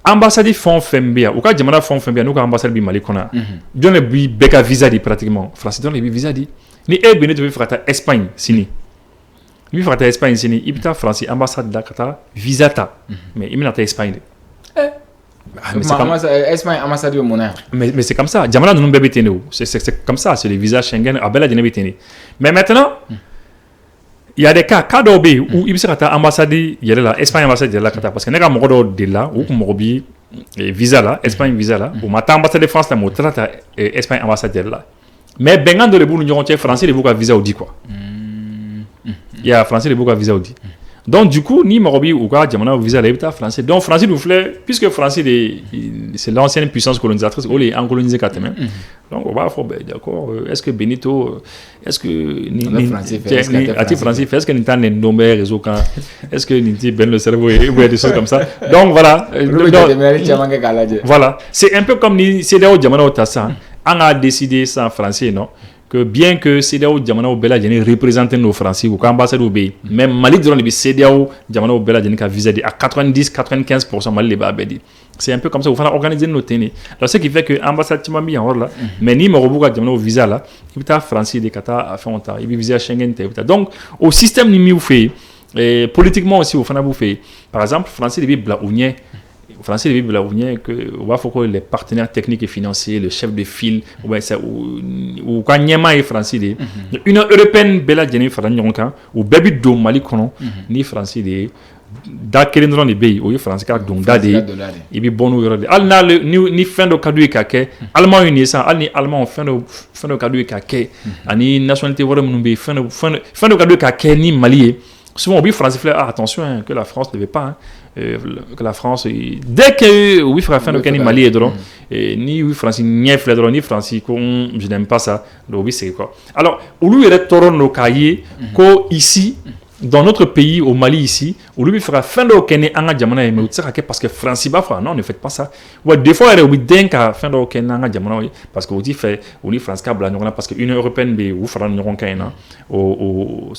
Speaker 2: Ambassade font Fembia ou quand jamana font Fembia nous quand ambassade bi Mali kona donne bi beka visa di pratiquement France donne bi visa di ni e Benito bi frata Espagne sini lui frata Espagne sini ibita France ambassade da kata visa ta mais il m'ata Espagne
Speaker 1: mais c'est comme ça Espagne ambassade au Monaco
Speaker 2: mais c'est comme ça jamana nous bébé tene c'est comme ça c'est les visas Schengen abela dine bitene mais maintenant il y a des cas d'obé où il se rata ambassade il y a là Espagne ambassade là parce que nega modo de là ou mobi visa là Espagne visa là ou mata ambassade de France là mo trata Espagne ambassade là mais bengan de l'Union européenne français de beaucoup visa audi quoi il y a français de beaucoup visa audi donc du coup ni mobi ou quoi jamana visa l'état français donc français nous voulait puisque français c'est l'ancienne puissance colonisatrice ou les en colonisé quand même donc on va faire d'accord est-ce que Benito est-ce que ni français fait est-ce que Nintan est nommé réseau quand est-ce que Ninti ben le cerveau et des choses comme ça donc voilà voilà c'est un peu comme ni CEDEAO jamana au tassa on a décidé ça en français non que bien que CEDEAO jamana au bela jeni représenter nos français ou ambassade au pays même Mali durant le CEDEAO jamana au bela jeni ka visa à 90-95% Mali les babedi C'est un peu comme ça. Vous faites organiser nos tennis. Alors, ce qui fait que l'ambassade de Timambi en là, mais ni me rebouga au visa là, il y a France, des Qatar, à faire un temps, il y a visa Schengen. Donc, au système ni vous fait, et politiquement aussi, vous faites vous fait. Par exemple, France, il y a Blaounier. Français, il y a que les partenaires techniques et financiers, le chef de file, ou quand il y a français, une européenne belle génie français, ou baby do Mali kono, ni français da kelen dron de bay o France ka don dade ibi bonu yoro de al na ni fin de kadui ka ke allemand uni sa al ni allemand fin de kadui ka ke ani nationalité wora mun be fin de kadui ka ke ni Mali souvent oui France fait attention hein, que la France ne veut pas que la France dès que oui frère fin de kani Mali et dron ni oui France ni fait dron ni France je n'aime pas ça donc oui c'est quoi alors au lieu de toron no kaye ko ici dans notre pays, au Mali ici, où lui fera fin de Kenya anga jamana mais parce que France va faire non ne faites pas ça. Ouais des fois il est bien qu'à fin de Kenya anga jamana parce que vous dit fait on dit France câble parce que une européenne be ou fera n'auront qu'un au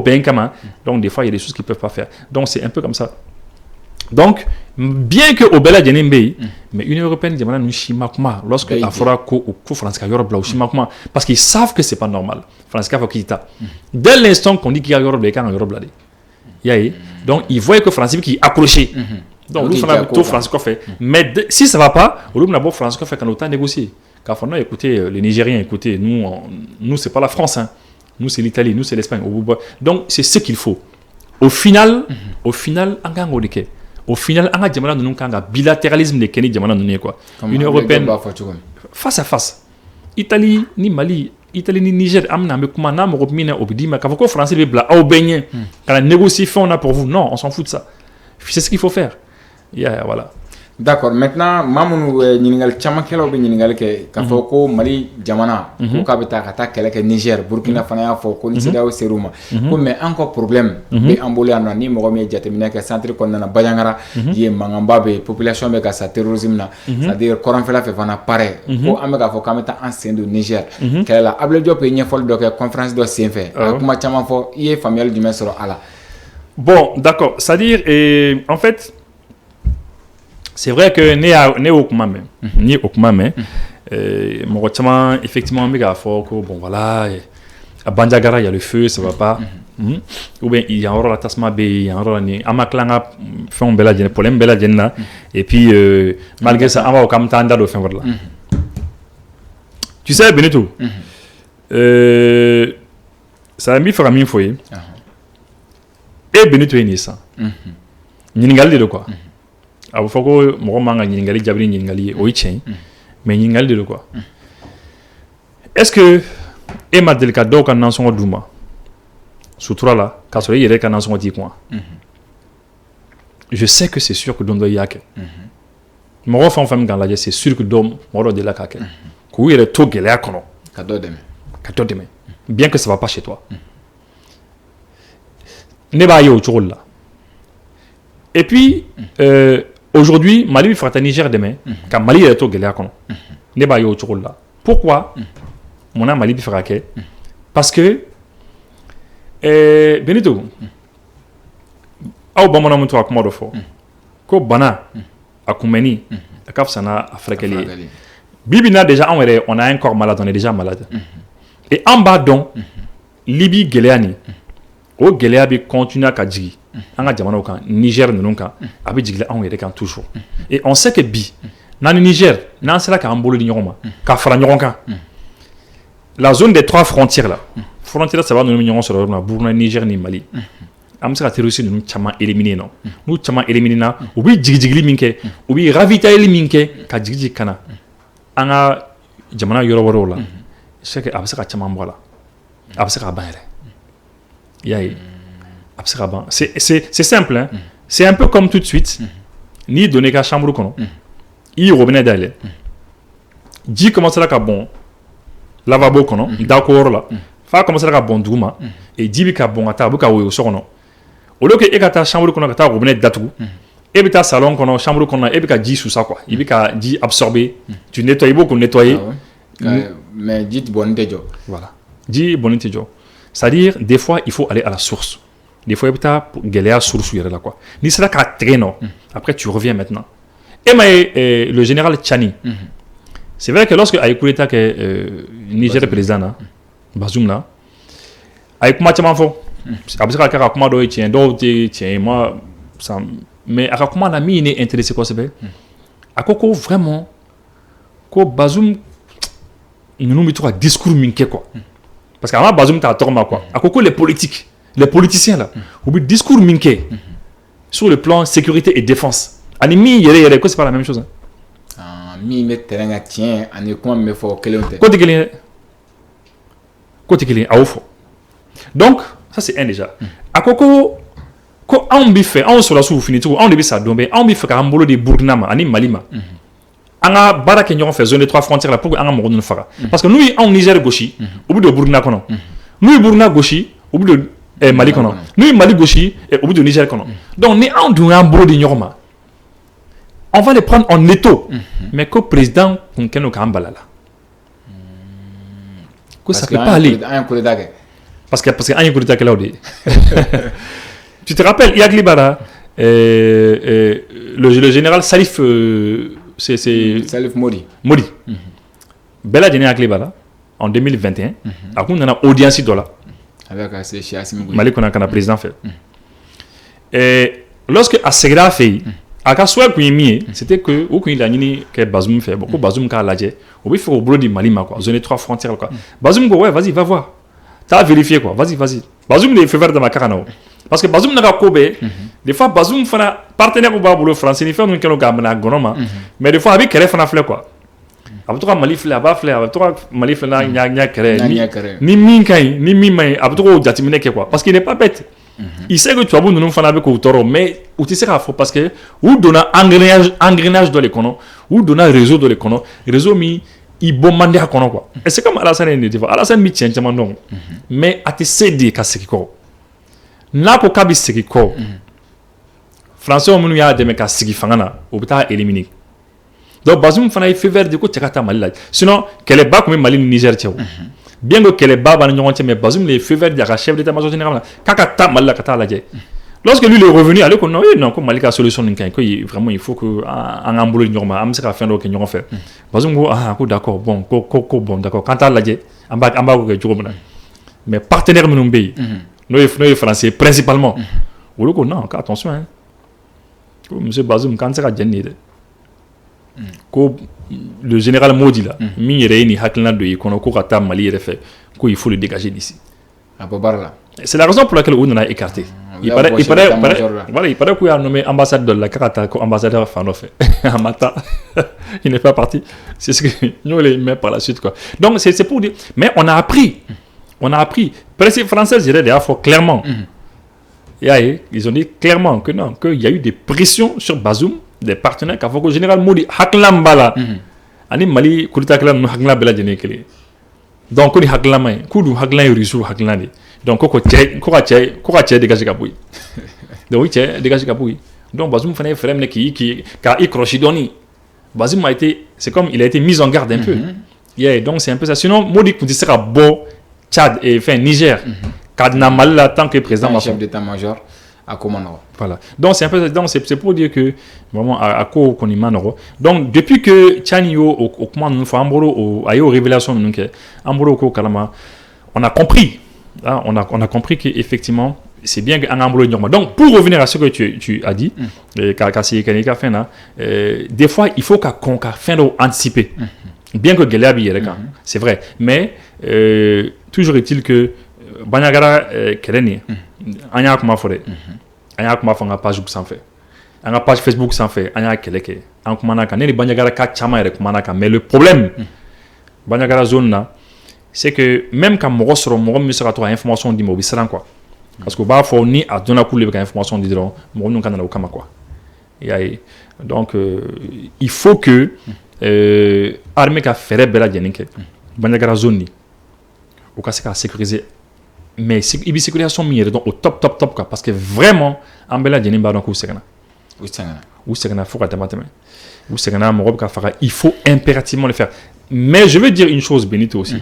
Speaker 2: ben kama donc des fois il y a des choses qu'ils peuvent pas faire. Donc c'est un peu comme ça. Donc bien que au bela jenembe mais une européenne jamana nous chimakuma lorsque la fera ko France ka yoro bla chimakuma parce qu'ils savent que c'est pas normal. France ka fakita. Dès l'instant qu'on dit qu'il y a yoro bla kan yoro bla de. Donc ils voient que France qui accroché. Donc nous faisons tout France ko fait mais si ça va pas, on n'a pas France ko fait quand autant négocier. Car faut écouter les Nigériens écoutez nous c'est pas la France hein. Nous c'est l'Italie, nous c'est l'Espagne. Donc c'est ce qu'il faut. Au final anga ngodike. Au final, on a un bilatéralisme de Kenya, quoi. Une européenne face à face. Italie ni Mali, Italie ni Niger, amna me kuma na mo robina obidi ma kavoko français be bla au beignet. Quand la négociation on a pour vous, non, on s'en fout de ça. C'est ce qu'il faut faire. Voilà.
Speaker 1: D'accord. Maintenant, mamunu ningal chama kelo be ningal ke kafoko Mali jamana ko kabita kata kele ke Niger, Burkina Faso ya fo ko ni seda o seruma. Ko mais encore problème be ambole ana ni mo me jatemina ke centre ko na bayangara ye mangamba be population be ka sa terrorisme na c'est-à-dire coran fela fe fana pare ko amega fo kameta ancien du Niger kala able diop e nyefol do ke conférence do senfe kuma chama fo ye familial du mesro ala.
Speaker 2: Bon, d'accord, c'est-à-dire en fait c'est vrai que né au Kumame ni au Kumame mon chama effectivement méga fort que bon voilà à Bandiagara il y a le feu ça va pas ou bien il y a encore la tasma b il y a encore ni amaklanga fait un bel agent problème bel agent et puis malgré ça on va au Kamtanda do fin voilà tu sais Benito ça a mis faire mine foyer et Benito est ça ni ngalde de quoi a faut que mo manga ngali jabri ngali o chen mais ngali de quoi est-ce que Emma Delka do kan nanson duma sutura la ka so yere kan nanson di quoi je sais que c'est sûr que dondo yake mo fam gan la c'est sûr que dom mo de la kake ku yere to gele akono
Speaker 1: ka do deme
Speaker 2: bien que ça va pas chez toi ne ba yo chola et puis aujourd'hui, Mali fera Niger demain, quand Mali est au Guéléakon. Ne ba yo chokola. Pourquoi mon ami Mali fera que parce que Benito au bamona mutu akomodo fo ko bana akumeni akaf sana afrekeli bibi na déjà on a un corps malade, on est déjà malade et en bas donc Libye Guéléani au Guéléa bi continue à kadji anga jamana kan Niger nunka abi jigla on yere kan toujours et on sait que bi dans le Niger nan sera ka ambolo di nyoma ka fara nyoronka la zone des trois frontières là frontière ça va nous nyoron sur le Burkina Niger ni Mali am sera terroriste nous chama éliminer non nous chama éliminer na ubi jigli minke ubi ravitailler minke ka jigji kana anga jamana yoro woro la c'est que absaka chama mbola absaka baere yayi c'est simple hein? C'est un peu comme tout de suite ni donner qu'à chambre kono i robinet d'aller dit comment ça ka bon lavabo kono d'accord là fa comment ça ka bon duma et dit ka bon ata buka wo so kono au lieu que e ka ta chambre kono ka ta robinet datu e bi ta salon kono chambre kono e bi ka dit sous ça quoi il bi ka dit absorber tu nettoies beaucoup nettoyer
Speaker 1: mais dit bonité jo
Speaker 2: voilà dit bonité jo c'est-à-dire des fois il faut aller à la source. Des fois, il y a des sources là quoi. Ni ça qu'à traîner. Après, tu reviens maintenant. Et le général Tchani, c'est vrai que lorsque Aïe Kouleta, qui est Niger président, Bazoum, là, Aïe Kouma Tchamanfo, après ça, Aïe Kouma Doye, tiens, moi, mais Aïe Kouma n'a mis une intéressé quoi, c'est vrai. Aïe Kouma, vraiment, ko Bazoum, nous nous mettons à discours minké, quoi. Parce qu'avant, Bazoum, t'as tort, quoi. Aïe Kouma, les politiciens, là, ou bien discours minké, sur le plan sécurité et défense. Animi, c'est pas la même chose.
Speaker 1: Mi met terrain tien, ani comment me faut que l'on te.
Speaker 2: Côté qu'il est à ouf. Donc, ça c'est un déjà. À Koko, ko on biffe, on sur la sous fini tout, on débit ça dombe, on biffe car ambolo de Burkina, ani Malima. Anga baraka nyon fait zone de 3 frontières là pour anga mo non fara. Parce que nous en Niger gauchi, au bout de Burkina kono. Nous Burkina gauchi, au bout de Mali kono. Nous Mali gauchi et au bout de Niger kono. Donc ni en du ambolo de Nyorma. On va les prendre en étau. Mais que président Kunkeno Kambala là. Que ça peut pas aller. Parce que un coup d'état là. Tu te rappelles, il y a Glibara, le général Salif, c'est
Speaker 1: Salif Modi.
Speaker 2: Bella Dine à Glibara en 2021. À quoi on a audience là.
Speaker 1: Avec c'est Assimi
Speaker 2: Mali qu'on a président fait. Et lorsque Assegra fait aka soit c'était que au qu'il a ni que Bazoum fait beaucoup Bazoum ka lajé au bi faut au boulot de Mali quoi zone 3 frontières quoi Bazoum ouais vas-y va voir t'as vérifié quoi vas-y Bazoum les fait faire dans ma carano parce que Bazoum n'a pas kobe des fois Bazoum fana partenaire au boulot français ni fait nous kelo gamna gonoma mais des fois avec kere fana fleur quoi avec toi Mali fleur ba fleur avec toi Mali fleur nya kere ni minkai ni mimai avec toi jatimine quoi parce qu'il n'est pas bête. Il sait que tu as besoin de nous faire avec autour, mais où tu sais qu'il faut parce que ou donner engrenage dans les canons, ou donner réseau dans les canons, réseau mi il bombarde à canons quoi. Et c'est comme Alassane dit, Alassane mi tient tellement non, mais à te céder qu'à ce qui quoi. N'a pas qu'à ce qui quoi. Français on nous y a des mecs à ce qui fangana, au bout à éliminer. Donc Bazoum fana il fait vers du coup tu as Mali là. Sinon qu'elle est bas comme Mali Niger tiens. Bien que les babes n'ont pas mais Bazoum les fait vers le chef d'état-major général kakata mal la kata la lorsque lui est revenu alors que non comme Malika solution vraiment il faut que en amboulé normal am sera fin que nous fait Bazoum d'accord bon d'accord quand à la en bas que tu mais partenaire nous pays nous français principalement ou le non attention hein monsieur Bazoum quand sera gagné le général Modi là, ni Haklina de Konokata Mali refait, qu'il faut le dégager d'ici. C'est la raison pour laquelle on a écarté. Il paraît qu'il a nommé ambassadeur de la Karata, ambassadeur Fanofe. Amata, il n'est pas parti. C'est ce que nous les met par la suite quoi. Donc c'est pour dire, mais on a appris. Presse française, je dirais d'ailleurs clairement. Ils ont dit clairement que non, qu'il y a eu des pressions sur Bazoum. Des partenaires qui font général Modi haklam bala ani Mali kulita kala no hakla bela jene kele donc ko di hakla mai ku du hakla risu hakla ni donc ko che dégager kaboui donc che dégager kaboui donc Bazoum fane frère ne qui ka ikrochidoni Bazoum a été c'est comme il a été mis en garde un peu donc c'est un peu ça sinon Modi ku sera bon Tchad et enfin Niger kadna Mali là tant que président
Speaker 1: chef d'état-major à commandant.
Speaker 2: Voilà. Donc c'est un peu donc c'est pour dire que vraiment à quoi qu'on y manoro. Donc depuis que Tchanio au commande nous fait ambolo au révélation nous que ambolo ko kalama on a compris hein, on a compris que effectivement c'est bien qu'un ambolo normal. Donc pour revenir à ce que tu as dit des fois il faut qu'on fin anticiper. Bien que Gelabi c'est vrai mais toujours est-il que Banyagara Kereni anya kuma fore anya kuma fanga page book sans fait anya page Facebook sans fait anya keleke an kuma naka ne Banyagara ka chama ere kuma naka mais le problème Banyagara zone là c'est que même quand mo soro mo mi sera toi information di mo bisran quoi parce que ba fo ni a dona coule avec information di dron mo non kana kama quoi donc il faut que armée ka faire bela jenike Banyagara zone ni au cas c'est sécuriser mais il y a sécurisation au top quoi parce que vraiment en bela djeni ba donc ou segana faut ou segana morob ka fara il faut impérativement le faire mais je veux dire une chose Benito aussi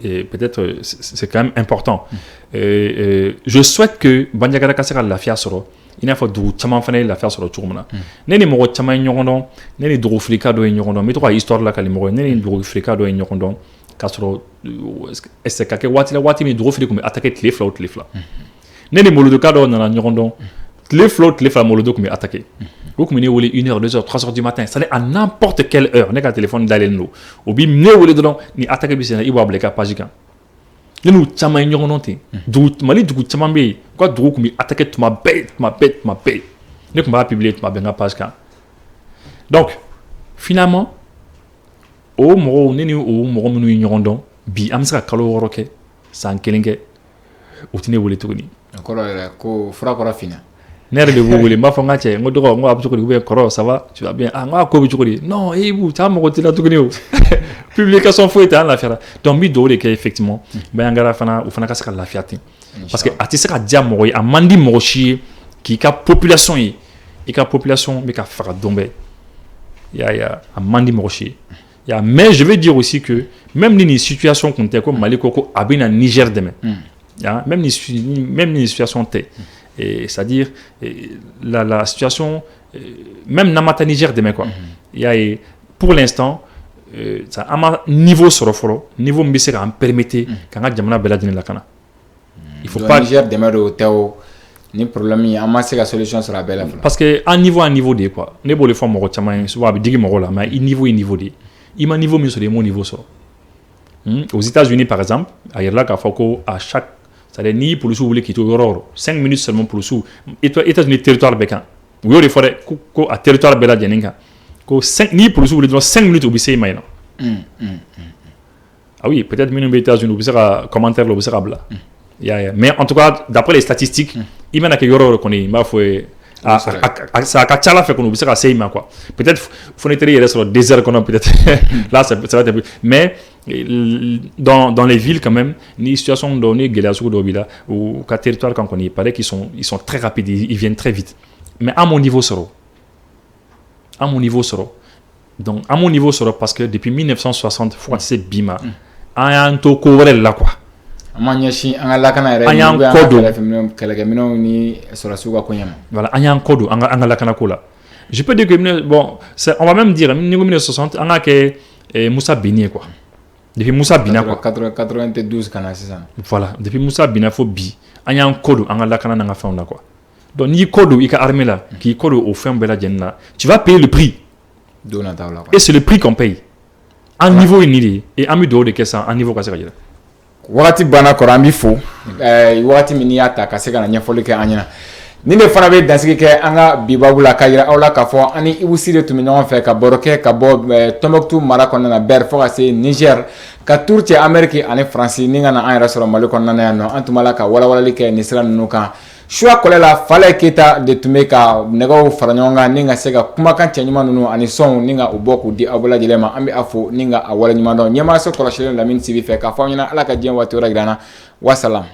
Speaker 2: et peut-être c'est quand même important je souhaite que Bandiagara Kassera la fia soro i n'a fɔ dugu caman fana ye lafiya sɔrɔ cogo min na ne ni mɔgɔ caman ye ɲɔgɔn dɔn ne ni dugu filika dɔ ye ɲɔgɔn dɔn n bɛ to ka histoire la kali mɔgɔ ye ne ni dugu filika dɔ ye ɲɔgɔn dɔn k'a sɔrɔ est-ce que ka kɛ waati la waati min dugu fili tun bɛ attaquer tile fila o tile fila ne ni molodoka dɔw nana ɲɔgɔn dɔn tile fila o tile fila molodo tun bɛ attaquer o tun bɛ ne wele 1h 2h 3h du matin c'est-à-dire à n'importe quelle heure ne ka téléphone dalen don o bi ne wele dɔrɔn ni attaque bi sen na i b'a bila i ka page kan ne n'u caman ye ɲɔgɔn dɔn ten Mali dugu caman bɛ yen u ka dugu tun bɛ attaquer tuma bɛɛ ne tun b'a publier tuma bɛɛ n ka page kan donc finalement o mɔgɔw ne ni o mɔgɔ minnu ye ɲɔgɔn dɔn bi an bɛ se ka kalo 6 kɛ san 1 kɛ o tɛ ne wele tuguni
Speaker 1: o kɔrɔ yɛrɛ ko fura kɔrɔ finna
Speaker 2: ne yɛrɛ de b'u wele n b'a fɔ n ka cɛ n ko dɔgɔ n ko a bɛ cogo di ou bien kɔrɔ ça va tu vas bien n ko a ko bɛ cogo di non b'u taa mɔgɔ tɛ la tuguni o publication foyi tɛ an lafiyara donc n bɛ dugawu de kɛ effectivement Bayangara fana o fana ka se ka lafiya ten parce que a tɛ se ka diya mɔgɔ ye a man di mɔgɔ si ye k'i ka population ye i ka population bɛ ka faga don bɛɛ a man di mɔgɔ si ye mais je veux dire aussi que même ni nin situation tun tɛ ko Mali ko a bɛ na Niger dɛmɛ même ni situation tɛ c'est-à-dire la situation même n'a pas Niger demain quoi pour l'instant ça a un niveau sur le foro niveau mbise ka permettre quand a jamana bela dine la kana il faut pas
Speaker 1: Niger demain de teo ni problème y a ma se ka solution sur la bela
Speaker 2: parce que un niveau de quoi ne bo le fo mo chama souvent bi digi mo la mais niveau de il ma niveau mi sur des mon niveau so aux États-Unis par exemple ailleurs là ka foko à chaque c'est-à-dire ni pour le sous voulez quitter 5 minutes seulement pour le sous États-Unis territoire bécan ou yo forêt ko à territoire bela jeninga ko 5 ni pour le sous voulez 5 minutes obisé maïna ah oui peut-être minimum États-Unis obisera commentaire l'obisera bla mais en tout cas d'après les statistiques il mena que yoro connaît ma foi ça a chala fait qu'on obisera seima quoi peut-être fenêtre il reste sur le désert qu'on a peut-être là ça va être mais dans les villes quand même ni situation donnée Gelazo d'Obila ou qu'à territoire quand on y paraît qu'ils sont très rapides ils viennent très vite mais à mon niveau sero donc à mon niveau sero parce que depuis 1960 faut c'est bima un to couvrir là quoi
Speaker 1: amanyashi angala kana re
Speaker 2: an kodo
Speaker 1: kala mino ni sura suga konyama
Speaker 2: voilà an kodo angala kana kola je peux dire que bon on va même dire 1960 on a que Moussa Bini quoi depuis Moussa Bina quoi
Speaker 1: 92 kana c'est ça
Speaker 2: voilà depuis Moussa Bina faut bi an kodo angala kana nga fa on quoi donc ni kodo i ka armée là qui kodo au fin bela jenna tu vas payer le prix et c'est le prix qu'on paye en niveau inidi et ami do de kessa en niveau ka se ka jira
Speaker 1: wagati bana kɔrɔ an b'i fo wagati min y'a ta ka se ka na ɲɛfɔli kɛ an ɲɛna nin de fana bɛ dansigi kɛ an ka bibabu la ka yira aw la k'a fɔ an ni Ibu Sire tun bɛ ɲɔgɔn fɛ ka baro kɛ ka bɔ Tombouctou mara kɔnɔna na Ber fo ka se Niger ka tour cɛ Amérique ani France ni ka na an yɛrɛ sɔrɔ Mali kɔnɔna yan nɔ an tun b'a la ka walawalali kɛ nin sira ninnu kan choix kɔlɛ la Falaye Keita de tun bɛ ka nɛgɛw fara ɲɔgɔn kan ni ka se ka kumakan cɛ ɲuman ninnu ani sɔnw ni ka u bɔ k'u di aw bɛɛ lajɛlen ma an bɛ a fo ni ka a wale ɲuman dɔn ɲɛmaaso kɔlɔsilen Lamine Sibi fɛ k'a fɔ aw ɲɛna Ala ka diɲɛ waati wɛrɛ jira an na wasalam.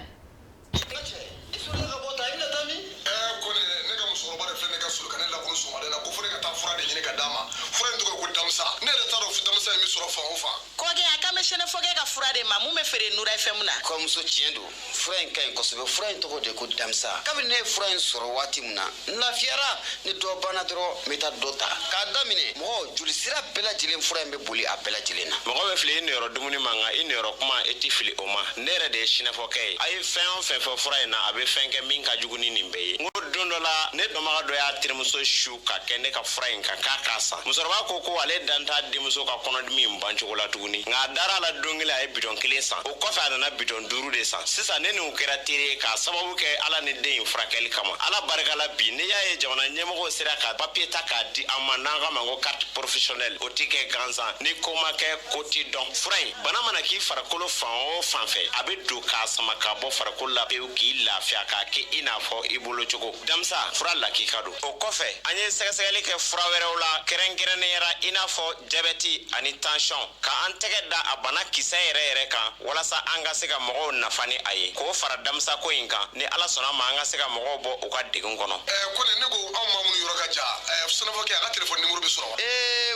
Speaker 3: Fura in kaɲi kosɛbɛ fura in tɔgɔ de ko damisa kabini ne ye fura in sɔrɔ waati min na n lafiyara ni dɔ banna dɔrɔn n bɛ taa dɔ ta k'a daminɛ mɔgɔ joli sira bɛɛ lajɛlen fura in bɛ boli a bɛɛ lajɛlen na mɔgɔ bɛ fili i niyɔrɔ dumuni ma nka i niyɔrɔ kuma i tɛ fili o ma ne yɛrɛ de ye sinafɔkɛ ye a ye fɛn o fɛn fɔ fura in na a bɛ fɛn kɛ min ka jugu ni nin bɛɛ ye n ko don dɔ la ne dɔnbaga dɔ y'a terimuso su ka kɛ ne ka fura in kan k'a k'a san musokɔrɔba ko ale dan t'a denmuso ka kɔnɔdimi in ban cogo la tuguni nka a dara a la don kelen a ye bidɔn 1 san o kɔfɛ a nana bidɔn 5 de san sisan ne n'u kɛra teri k'a sababu kɛ ala ni den in furakɛli kama ala barikala bi ne y'a ye jamana ɲɛmɔgɔw sera ka papier ta k'a di an ma n'an ka ma ko carte professionnelle o tɛ kɛ gansan ni ko ma kɛ ko t'i dɔn fura in bana mana k'i farikolo fan o fan fɛ a bɛ don k'a sama ka bɔ farikolo la pewu k'i lafiya k'a kɛ i n'a fɔ i bolo cogo damisa fura lakika don o kɔfɛ an ye sɛgɛsɛgɛli kɛ fura wɛrɛw la kɛrɛnkɛrɛnnenya i n'a fɔ diabète ani tension ka an tɛgɛ da a bana kisɛ yɛrɛ kan walasa
Speaker 4: walasa an ka se ka mɔgɔw nafa ni a ye k'o fara damisa ko in kan ni ala sɔnna ma an ka se ka mɔgɔw bɔ u ka degun kɔnɔ.
Speaker 5: Kɔni ne ko anw maa minnu yɔrɔ ka jan sɛnɛfɔkɛ a ka telefɔni nimoro bɛ sɔrɔ wa.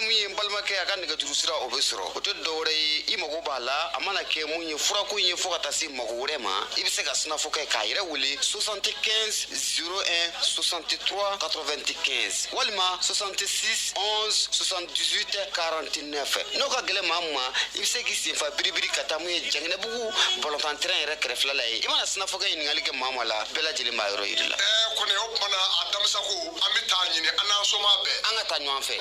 Speaker 3: mun ye n balimakɛ a ka nɛgɛjuru sira o bɛ sɔrɔ o tɛ dɔwɛrɛ ye i mago b'a la a mana kɛ mun ye furako in ye fo ka taa se mago wɛrɛ ma i bɛ se ka sinafɔkɛ k'a yɛrɛ wele 75 01 63 95 walima 66 11 78 49 n'o ka gɛlɛn maa min ma i bɛ se k'i senfa biribiri ka taa mun ye Janginɛbugu balontan terrain yɛrɛ kɛrɛfɛla la ye i mana sinafɔkɛ ɲininkali kɛ maa o maa la bɛɛ lajɛlen b'a yɔrɔ yiri la.
Speaker 5: Kɔni o kumana a damisa ko an bɛ taa ɲini an n'an soma bɛɛ.
Speaker 3: An ka taa ɲɔgɔn fɛ.